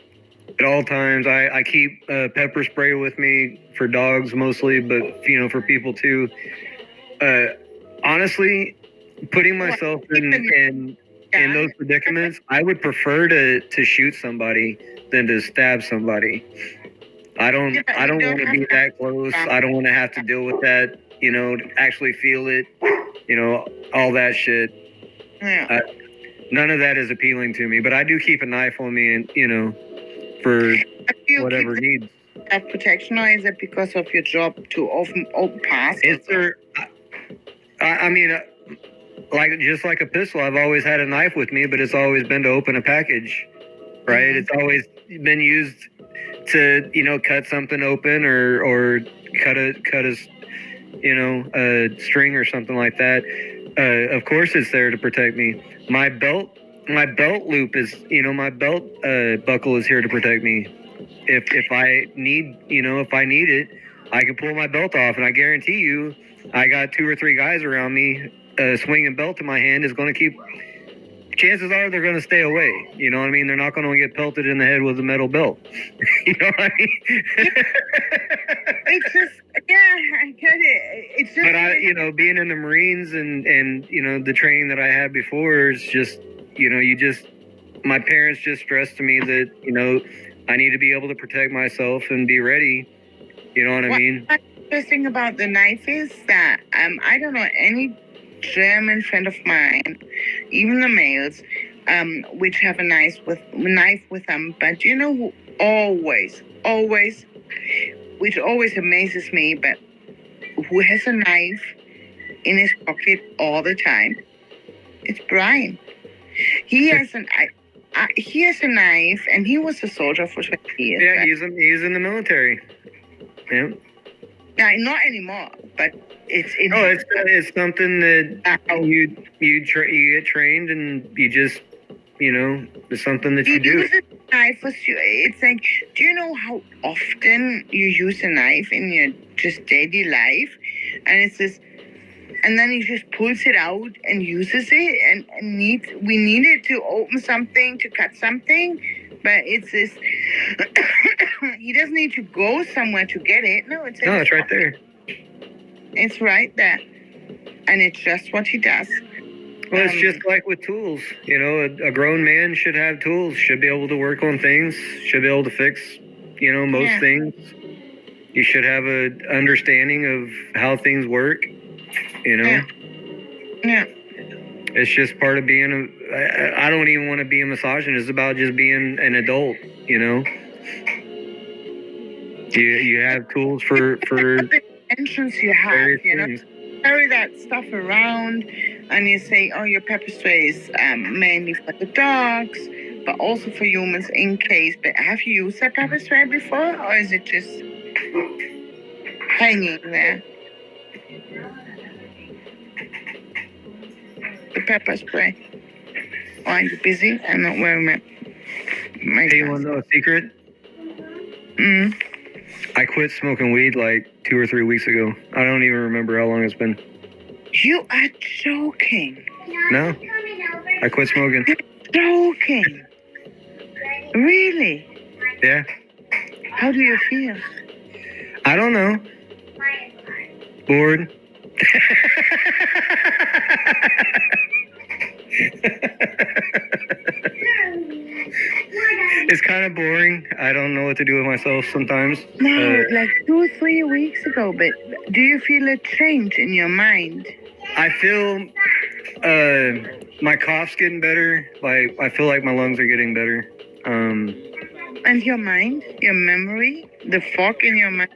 at all times. I keep pepper spray with me for dogs mostly, but for people too. Honestly, putting myself in those predicaments, I would prefer to shoot somebody than to stab somebody. I don't want to be that close. I don't want to have to deal with that. Actually feel it. All that shit. Yeah. None of that is appealing to me, but I do keep a knife on me, and for whatever needs. Have protection, or is it because of your job to open parcels? Is there? I mean, just like a pistol, I've always had a knife with me, but it's always been to open a package, right? Mm-hmm. It's always been used to cut something open or cut a you know, a string or something like that, of course it's there to protect me. My belt loop is, you know, my belt buckle is here to protect me. If I need, you know, if I need it, I can pull my belt off, and I guarantee you, I got 2 or 3 guys around me. A swinging belt in my hand is going to keep. Chances are they're going to stay away. You know what I mean? They're not going to get pelted in the head with a metal belt. You know what I mean? It's just, yeah, I get it. It's just. But you know, being in the Marines and you know, the training that I had before is just, you know, my parents just stressed to me that, you know, I need to be able to protect myself and be ready. You know what I mean? What's interesting about the knife is that I don't know any German friend of mine, even the males, which have a knife with them. But you know who always, which always amazes me, but who has a knife in his pocket all the time? It's Brian. He has he has a knife, and he was a soldier for 20 years. Yeah, he's in the military. Yeah. Yeah, not anymore, but it's in. Oh, it's something that you get trained, and you just, you know, it's something that you do. Use a knife for, it's like, do you know how often you use a knife in your just daily life? And it's this, and then he just pulls it out and uses it, and we need it to open something, to cut something, but it's this. He doesn't need to go somewhere to get it. No, it's right there. It's right there, and it's just what he does. Well, it's just like with tools. You know, a grown man should have tools, should be able to work on things, should be able to fix, you know, most things. You should have a understanding of how things work, you know? Yeah. It's just part of being I don't even want to be a misogynist. It's about just being an adult, you know? You have tools for the intentions you have, you know? things. Carry that stuff around, and you say, oh, your pepper spray is mainly for the dogs, but also for humans in case. But have you used that pepper spray before, or is it just hanging there? The pepper spray. Oh, are you busy? I'm not wearing my Hey, you want to know a secret? I quit smoking weed like 2 or 3 weeks ago. I don't even remember how long it's been. You are joking. No, I quit smoking. You're joking. Really? Yeah. How do you feel? I don't know. Bored. It's kind of boring. I don't know what to do with myself sometimes. No, like 2 or 3 weeks ago, but do you feel a change in your mind? I feel my cough's getting better. Like, I feel like my lungs are getting better. And your mind, your memory, the fog in your mind?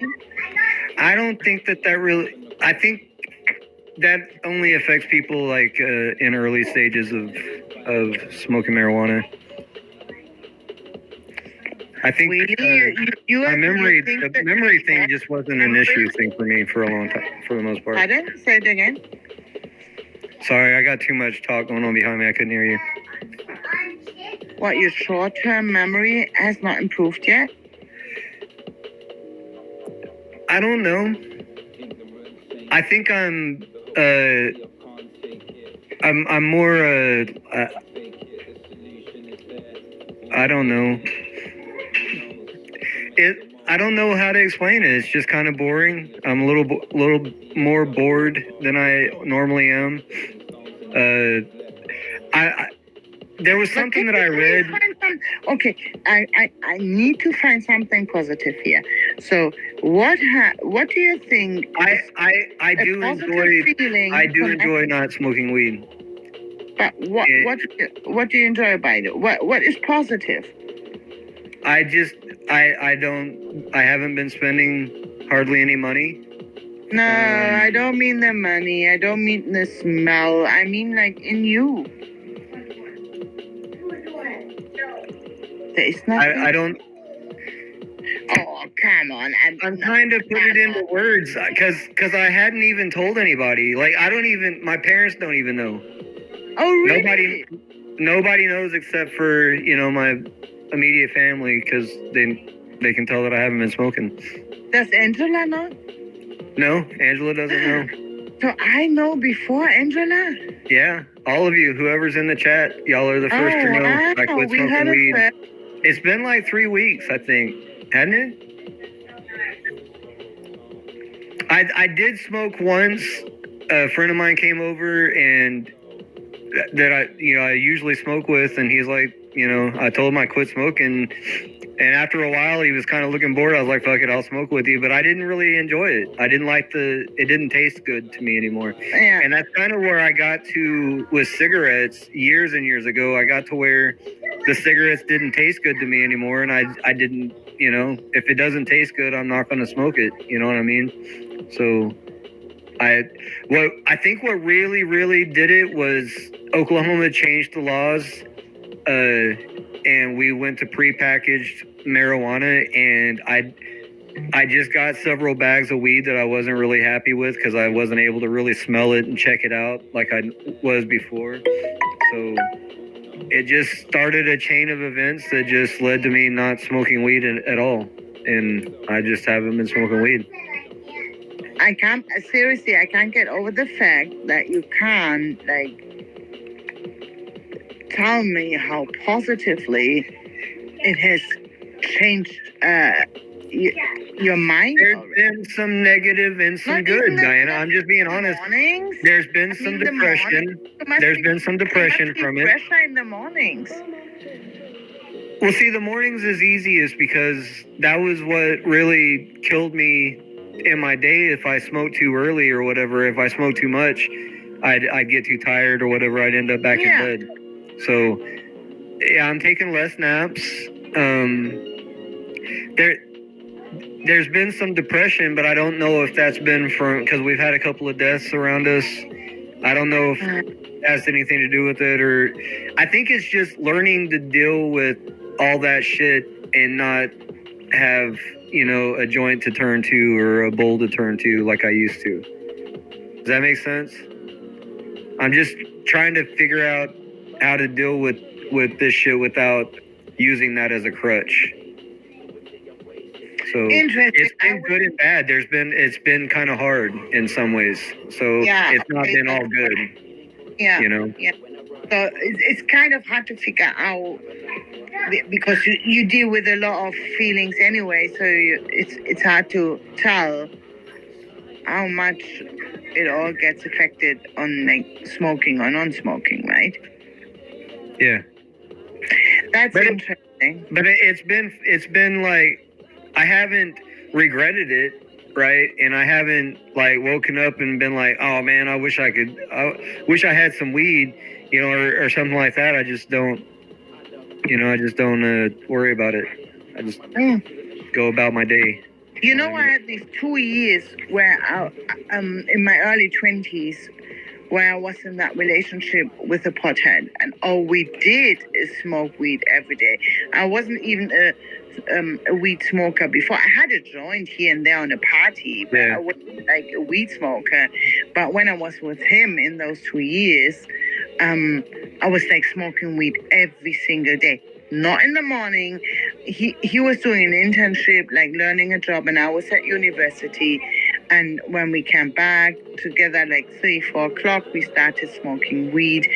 I don't think that really... I think that only affects people like in early stages of smoking marijuana. I think Really? my memory, the memory thing just wasn't an issue thing for me for a long time, for the most part. Pardon? Say it again. Sorry, I got too much talk going on behind me. I couldn't hear you. What, your short-term memory has not improved yet? I don't know. I think I'm more I don't know. I don't know how to explain it. It's just kind of boring. I'm a little more bored than I normally am. There was something that I read. Okay, I need to find something positive here. So what do you think? I do enjoy not smoking weed. But what do you enjoy about it? What is positive? I haven't been spending hardly any money. No, I don't mean the money. I don't mean the smell. I mean like in you. There is nothing. I don't. Oh, come on. I'm trying to put it into words because I hadn't even told anybody. Like, my parents don't even know. Oh, really? Nobody knows except for, my immediate family because they can tell that I haven't been smoking. Does Angela know? No, Angela doesn't know. So I know before Angela? Yeah, all of you, whoever's in the chat, y'all are the first to know. Wow. I quit smoking weed. It's been like 3 weeks, I think. Hadn't it? I did smoke once. A friend of mine came over and that I usually smoke with, and he's like, I told him I quit smoking, and after a while he was kind of looking bored. I was like, fuck it, I'll smoke with you, but I didn't really enjoy it. I didn't like it didn't taste good to me anymore. Yeah. And that's kind of where I got to with cigarettes years and years ago. I got to where the cigarettes didn't taste good to me anymore, and I didn't, if it doesn't taste good, I'm not going to smoke it. You know what I mean? So I think what really, really did it was Oklahoma changed the laws, and we went to prepackaged marijuana, and I just got several bags of weed that I wasn't really happy with because I wasn't able to really smell it and check it out like I was before. So it just started a chain of events that just led to me not smoking weed at all, and I just haven't been smoking weed. I can't get over the fact that you can't, tell me how positively it has changed your mind. There's been some negative and some good, Diana. I'm just being honest. Mornings? There's been some depression. There's been some depression from it. Pressure in the mornings. Well, see, the mornings is easiest because that was what really killed me in my day. If I smoked too early or whatever, if I smoked too much, I'd get too tired or whatever. I'd end up back in bed. So, yeah, I'm taking less naps. There's been some depression, but I don't know if that's been because we've had a couple of deaths around us. I don't know if it has anything to do with it, or I think it's just learning to deal with all that shit and not have, a joint to turn to or a bowl to turn to like I used to. Does that make sense? I'm just trying to figure out how to deal with this shit without using that as a crutch. So it's been good and bad. It's been kind of hard in some ways. So it's not been all good. Yeah. Yeah. So it's kind of hard to figure out because you deal with a lot of feelings anyway. So it's hard to tell how much it all gets affected on smoking or non-smoking, right? Yeah. That's interesting. But it's been like I haven't regretted it, right? And I haven't woken up and been like, oh man, I wish I had some weed, or something like that. I just don't, worry about it. I just go about my day. I had these 2 years where in my early 20s, where I was in that relationship with a pothead, and all we did is smoke weed every day. I wasn't even a weed smoker before. I had a joint here and there on a party, but I wasn't like a weed smoker. But when I was with him in those 2 years, I was smoking weed every single day. Not in the morning. He was doing an internship, learning a job, and I was at university. And when we came back together, 3, 4 o'clock, we started smoking weed.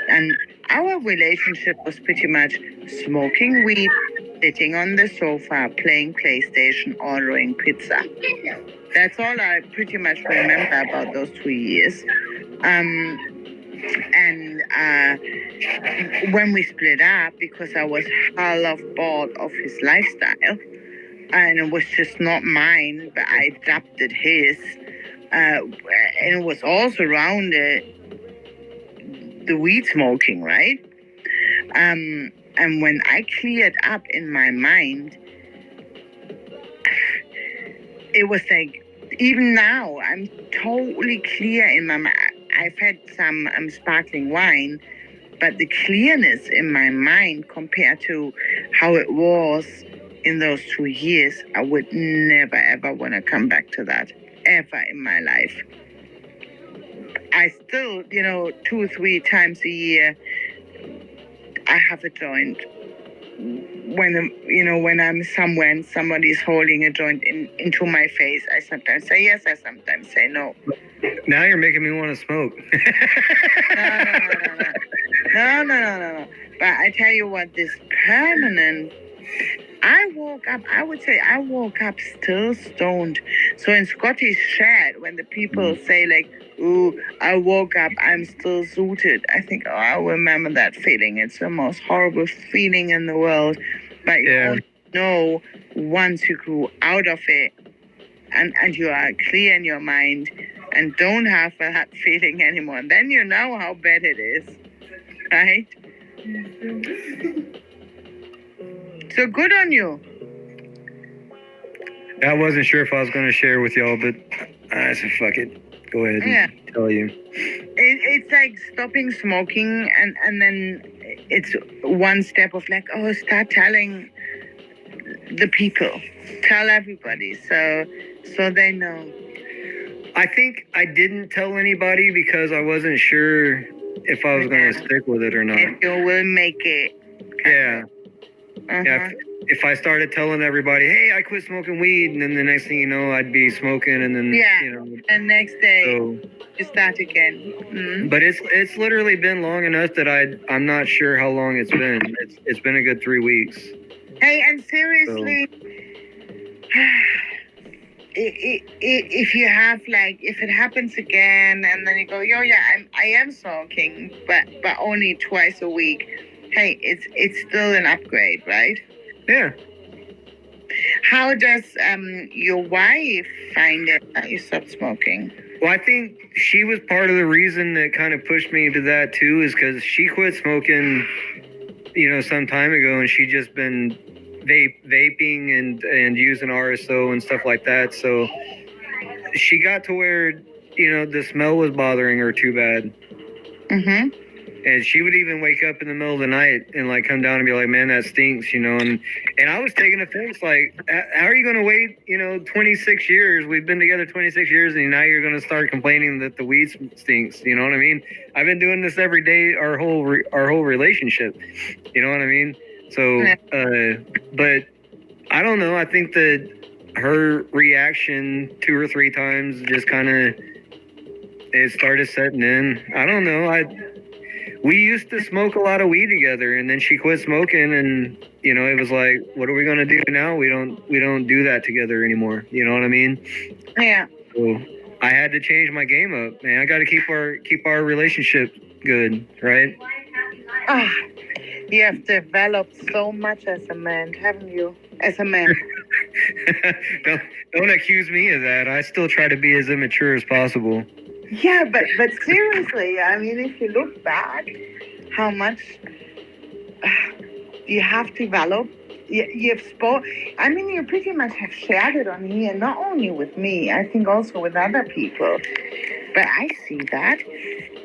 And our relationship was pretty much smoking weed, sitting on the sofa, playing PlayStation, ordering pizza. That's all I pretty much remember about those 2 years. And when we split up, because I was hell of bored of his lifestyle, and it was just not mine, but I adopted his, and it was all surrounded the weed smoking, right? And when I cleared up in my mind, it was even now, I'm totally clear in my mind. I've had some sparkling wine, but the clearness in my mind compared to how it was in those 2 years, I would never ever want to come back to that ever in my life. I still, 2 or 3 times a year, I have a joint. When I'm somewhere and somebody's holding a joint into my face, I sometimes say yes, I sometimes say no. Now you're making me want to smoke. No. But I tell you what, this permanent, I woke up still stoned. So in Scottish chat, when the people say like, ooh, I woke up, I'm still zooted, I think, oh, I remember that feeling. It's the most horrible feeling in the world. But you only know once you grew out of it and you are clear in your mind and don't have that feeling anymore. Then you know how bad it is, right? So good on you. I wasn't sure if I was going to share with y'all, but I said, fuck it. Go ahead and tell you. It's like stopping smoking, and then it's one step of like, oh, start telling the people. Tell everybody so they know. I think I didn't tell anybody because I wasn't sure if I was going to stick with it or not. If you will make it. Yeah. Yeah. If I started telling everybody, hey, I quit smoking weed, and then the next thing you know, I'd be smoking, and then, and next day, you start again. Mm-hmm. But it's literally been long enough that I'm not sure how long it's been. It's been a good 3 weeks. Hey, and seriously, if you have if it happens again, and then you go, I am smoking, but only twice a week. Hey, it's still an upgrade, right? Yeah. How does your wife find it that you stopped smoking? Well, I think she was part of the reason that kind of pushed me into that too, is because she quit smoking, some time ago, and she just been vaping and using RSO and stuff like that. So she got to where, the smell was bothering her too bad. Mm-hmm. And she would even wake up in the middle of the night and come down and be like, man, that stinks, and I was taking offense, like, how are you going to wait, 26 years? We've been together 26 years, and now you're going to start complaining that the weed stinks. You know what I mean? I've been doing this every day, our whole relationship. You know what I mean? So, but I don't know. I think that her reaction 2 or 3 times just kind of, it started setting in. I don't know. We used to smoke a lot of weed together, and then she quit smoking, and it was like, what are we gonna do now? We don't do that together anymore. You know what I mean? Yeah. So I had to change my game up, man. I got to keep our relationship good, right? You have developed so much as a man, haven't you? As a man. Don't accuse me of that. I still try to be as immature as possible. Yeah, but seriously, I mean, if you look back, how much you have developed, you've spoken. I mean, you pretty much have shared it on here, not only with me, I think also with other people. But I see that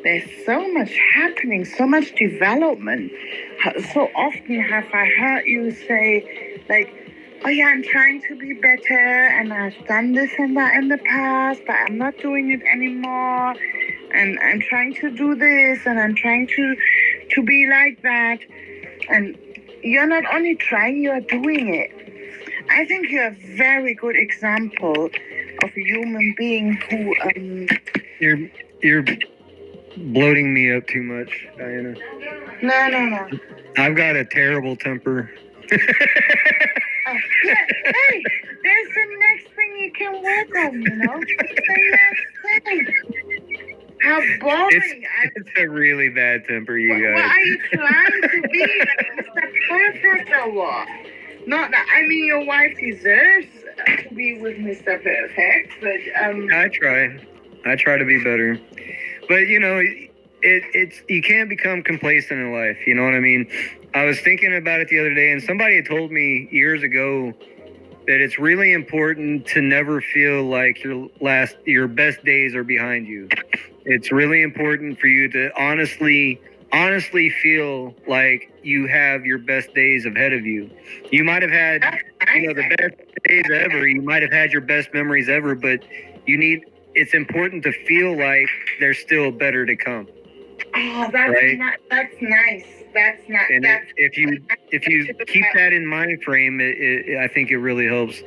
there's so much happening, so much development. So often have I heard you say, like, oh yeah, I'm trying to be better, and I've done this and that in the past, but I'm not doing it anymore, and I'm trying to do this, and I'm trying to be like that. And you're not only trying, you are doing it. I think you're a very good example of a human being who You're bloating me up too much, Diana. No. I've got a terrible temper. Hey, there's the next thing you can work on, The next thing. How boring. It's a really bad temper, you guys. What are you trying to be? Mr. Perfect or what? Not that, I mean, your wife deserves to be with Mr. Perfect, but... I try to be better. But, it's you can't become complacent in life, you know what I mean? I was thinking about it the other day, and somebody had told me years ago that it's really important to never feel like your best days are behind you. It's really important for you to honestly honestly feel like you have your best days ahead of you. You might have had, the best days ever. You might have had your best memories ever, but it's important to feel like there's still better to come. Oh, that's right? That's nice. That's not. And that's if you keep that in mind frame, I think it really helps.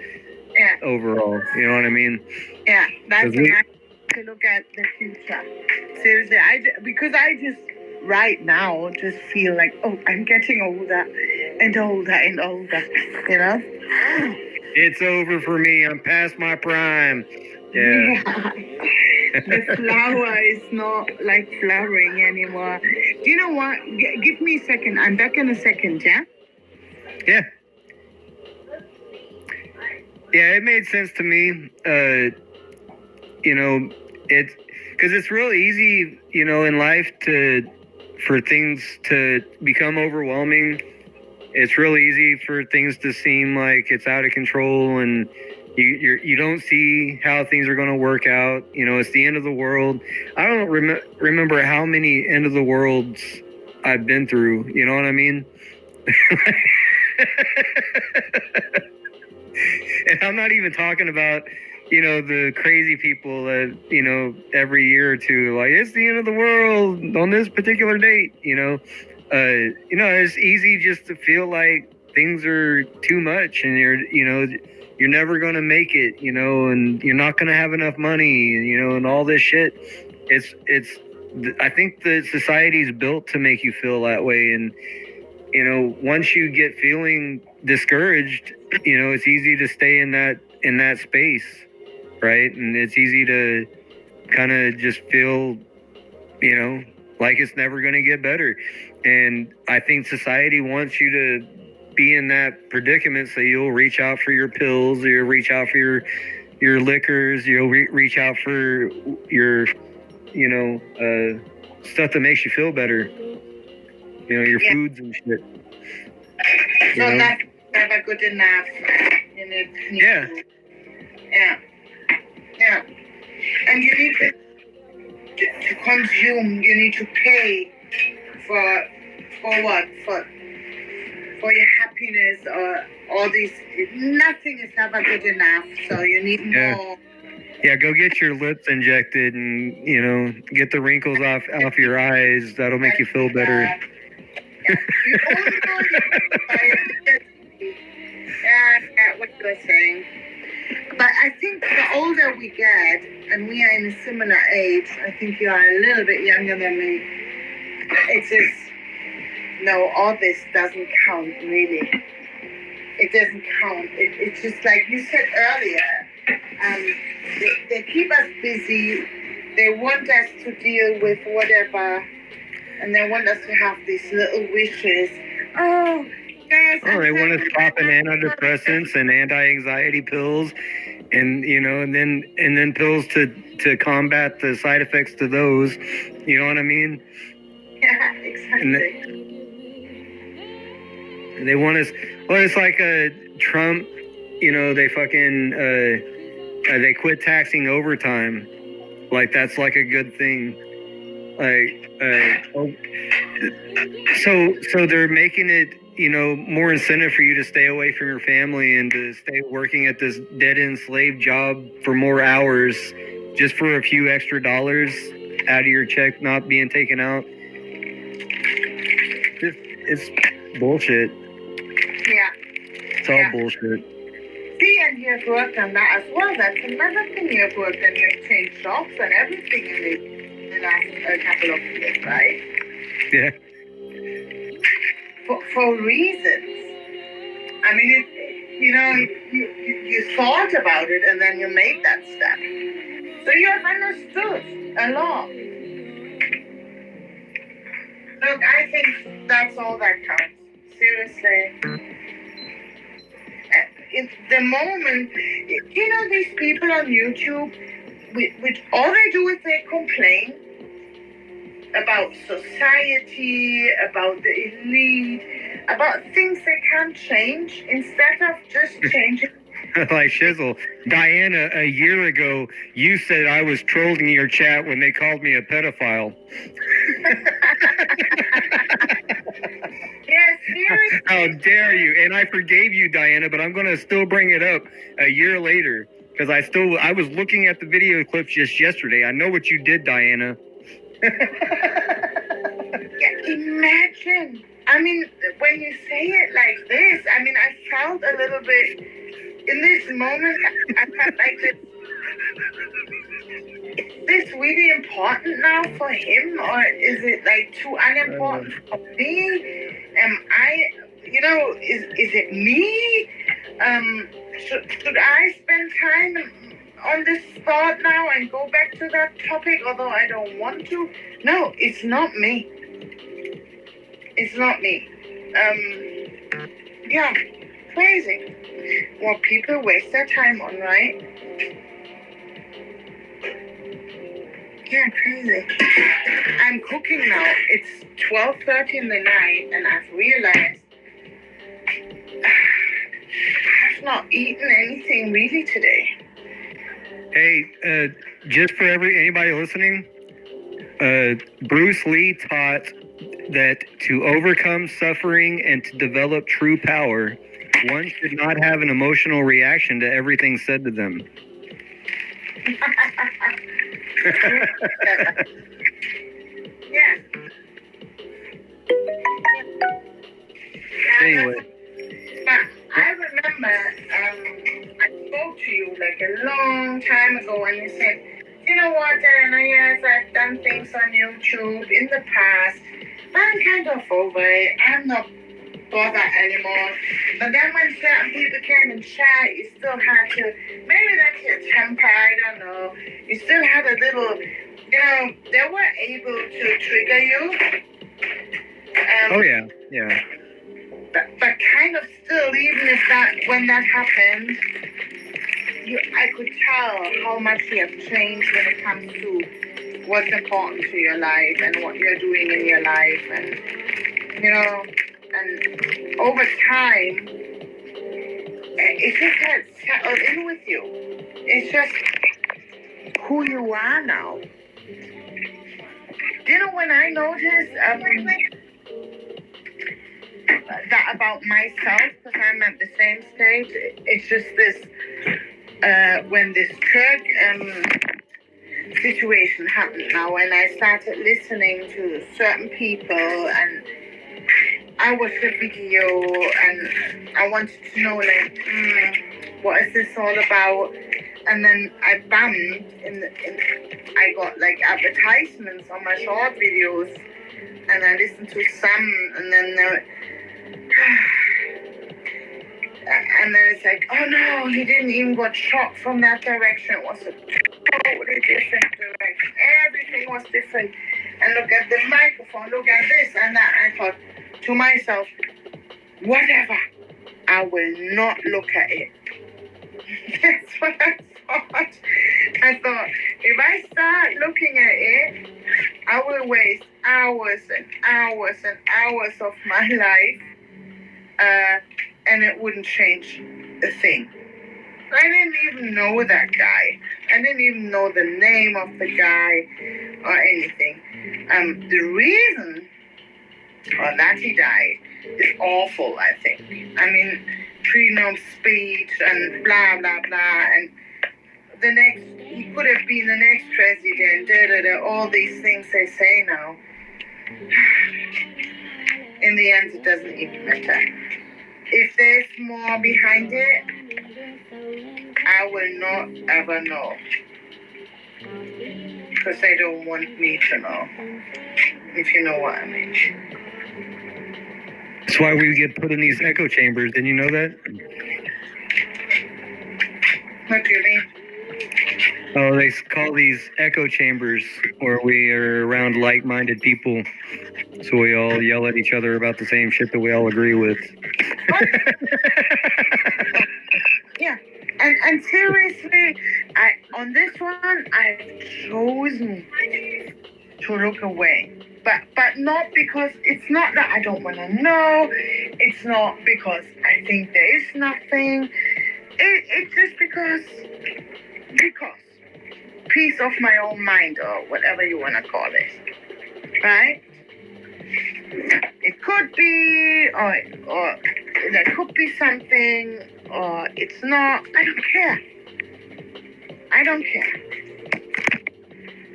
Yeah. Overall, you know what I mean? Yeah, that's a nice to look at the future. Seriously, because I just right now just feel like, oh, I'm getting older and older and older. You know? It's over for me. I'm past my prime. Yeah. The flower is not like flowering anymore. Do you know what? Give me a second. I'm back in a second, yeah? Yeah. Yeah, it made sense to me. It's because it's real easy, in life for things to become overwhelming. It's really easy for things to seem like it's out of control, and you don't see how things are going to work out. It's the end of the world. I don't remember how many end of the worlds I've been through. You know what I mean? And I'm not even talking about, the crazy people that, every year or two, like, it's the end of the world on this particular date, it's easy just to feel like things are too much and you're never going to make it, and you're not going to have enough money, and all this shit. I think the society's built to make you feel that way. And, once you get feeling discouraged, it's easy to stay in that space, right? And it's easy to kind of just feel, like it's never going to get better. And I think society wants you to be in that predicament, so you'll reach out for your pills, or you'll reach out for your liquors, you'll reach out for your, stuff that makes you feel better. Your foods and shit. So that's never good enough. Yeah. Yeah. And you need to consume. You need to pay for what? For your happiness or all these. Nothing is ever good enough. So you need more. Yeah, go get your lips injected and, get the wrinkles off your eyes. That'll make you feel better. Yeah, I get what you're saying. But I think the older we get, and we are in a similar age, I think you are a little bit younger than me, it's just, no, all this doesn't count, really. It doesn't count. It's just like you said earlier, they keep us busy, they want us to deal with whatever, and they want us to have these little wishes. Oh, yes. Oh, they want to stop in antidepressants and anti-anxiety pills, and and then pills to combat the side effects to those. You know what I mean? Yeah, exactly. And they want us. Well, it's like Trump. They fucking they quit taxing overtime. Like that's like a good thing. So they're making it, more incentive for you to stay away from your family and to stay working at this dead-end slave job for more hours just for a few extra dollars out of your check not being taken out. It's bullshit. Yeah. It's all bullshit. See, and you've worked on that as well. That's another thing you've worked on. You've changed jobs and everything in the last couple of years, right? Yeah. For reasons. I mean, you thought about it and then you made that step. So you have understood a lot. Look, I think that's all that counts. Seriously. In the moment, these people on YouTube, which all they do is they complain about society, about the elite, about things they can't change, instead of just changing Like Shizzle. Diana, a year ago, you said I was trolling your chat when they called me a pedophile. Yes, seriously. How dare you? And I forgave you, Diana, but I'm going to still bring it up a year later because I was looking at the video clips just yesterday. I know what you did, Diana. Yeah, imagine. I mean, when you say it like this, I mean, I felt a little bit, in this moment, I felt like is this really important now for him, or is it like too unimportant for me? Am I, is it me? Should I spend time on this thought now and go back to that topic, although I don't want to? No, it's not me. It's not me. Yeah, crazy. What people waste their time on, right? Yeah, crazy. I'm cooking now. It's 12:30 in the night, and I've realized I've not eaten anything really today. Hey, just for anybody listening, Bruce Lee taught that to overcome suffering and to develop true power, one should not have an emotional reaction to everything said to them. Yeah. Anyway. But I remember I spoke to you like a long time ago, and you said, you know what, Diana, yes, I've done things on YouTube in the past. I'm kind of over it. I'm not bothered anymore. But then when certain people came and chat, you still had to, maybe that's your temper, I don't know. You still had a little, they were able to trigger you. Oh, yeah, yeah. But kind of still, even if when that happened, I could tell how much you have changed when it comes to what's important to your life and what you're doing in your life, and and over time, it just has settled in with you. It's just who you are now. Do you know when I noticed that about myself, because I'm at the same stage, it's just this, when this church situation happened now, and I started listening to certain people, and I watched the video, and I wanted to know, like, what is this all about? And then I bumped, I got, like, advertisements on my short videos, and I listened to some, and then it's like, oh no, he didn't even got shot from that direction. It was a totally different direction. Everything was different. And look at the microphone, look at this and that. I thought to myself, whatever, I will not look at it. That's what I thought. I thought, if I start looking at it, I will waste hours and hours and hours of my life, and it wouldn't change a thing. I didn't even know that guy. I didn't even know the name of the guy or anything. The reason that he died is awful, I think. I mean, freedom of speech and blah, blah, blah. And he could have been the next president, all these things they say now. In the end, it doesn't even matter. If there's more behind it, I will not ever know. Because they don't want me to know. If you know what I mean. That's why we get put in these echo chambers. Didn't you know that? What do you mean? Oh, they call these echo chambers where we are around like-minded people. So we all yell at each other about the same shit that we all agree with. Yeah. And seriously, on this one, I've chosen to look away. But not because, it's not that I don't want to know. It's not because I think there is nothing. It's just because peace of my own mind or whatever you want to call it, right? It could be, or there could be something, or it's not. I don't care. I don't care.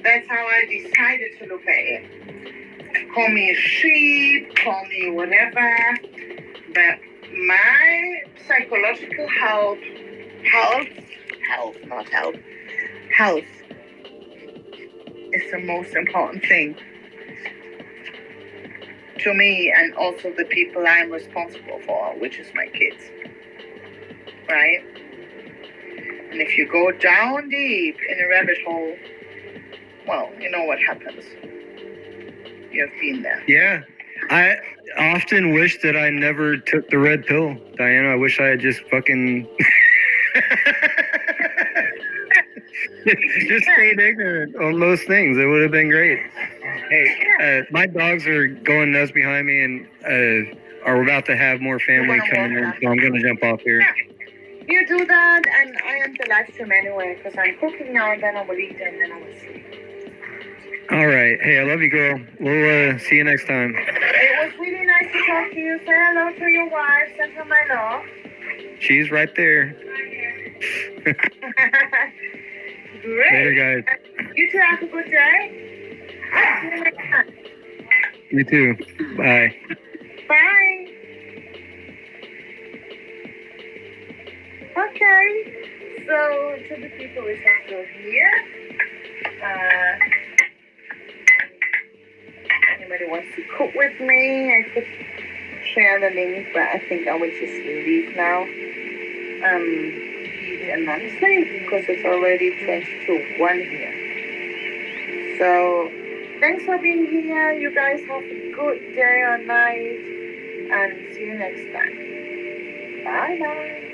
That's how I decided to look at it. Call me a sheep, call me whatever, but my psychological health, health is the most important thing to me and also the people I'm responsible for, which is my kids, right? And if you go down deep in a rabbit hole, well, you know what happens. You've been there. Yeah. I often wish that I never took the red pill, Diana. I wish I had just fucking just stayed ignorant on most things. It would have been great. Hey, my dogs are going nuts behind me and are about to have more family coming in, so I'm going to jump off here. Yeah. You do that, and I end the live stream anyway, because I'm cooking now, and then I will eat, and then I will sleep. All right. Hey, I love you, girl. We'll see you next time. It was really nice to talk to you. Say hello to your wife. Send her my love. She's right there. Great. Later, guys. You two have a good day. I'll see you next time. You too. Bye. Bye. Okay. So, to the people which are still here, anybody wants to cook with me, I could share the link, but I think I will just leave now. Eat and not sleep because it's already 20 to 1 here. So, thanks for being here. You guys have a good day or night, and see you next time. Bye bye.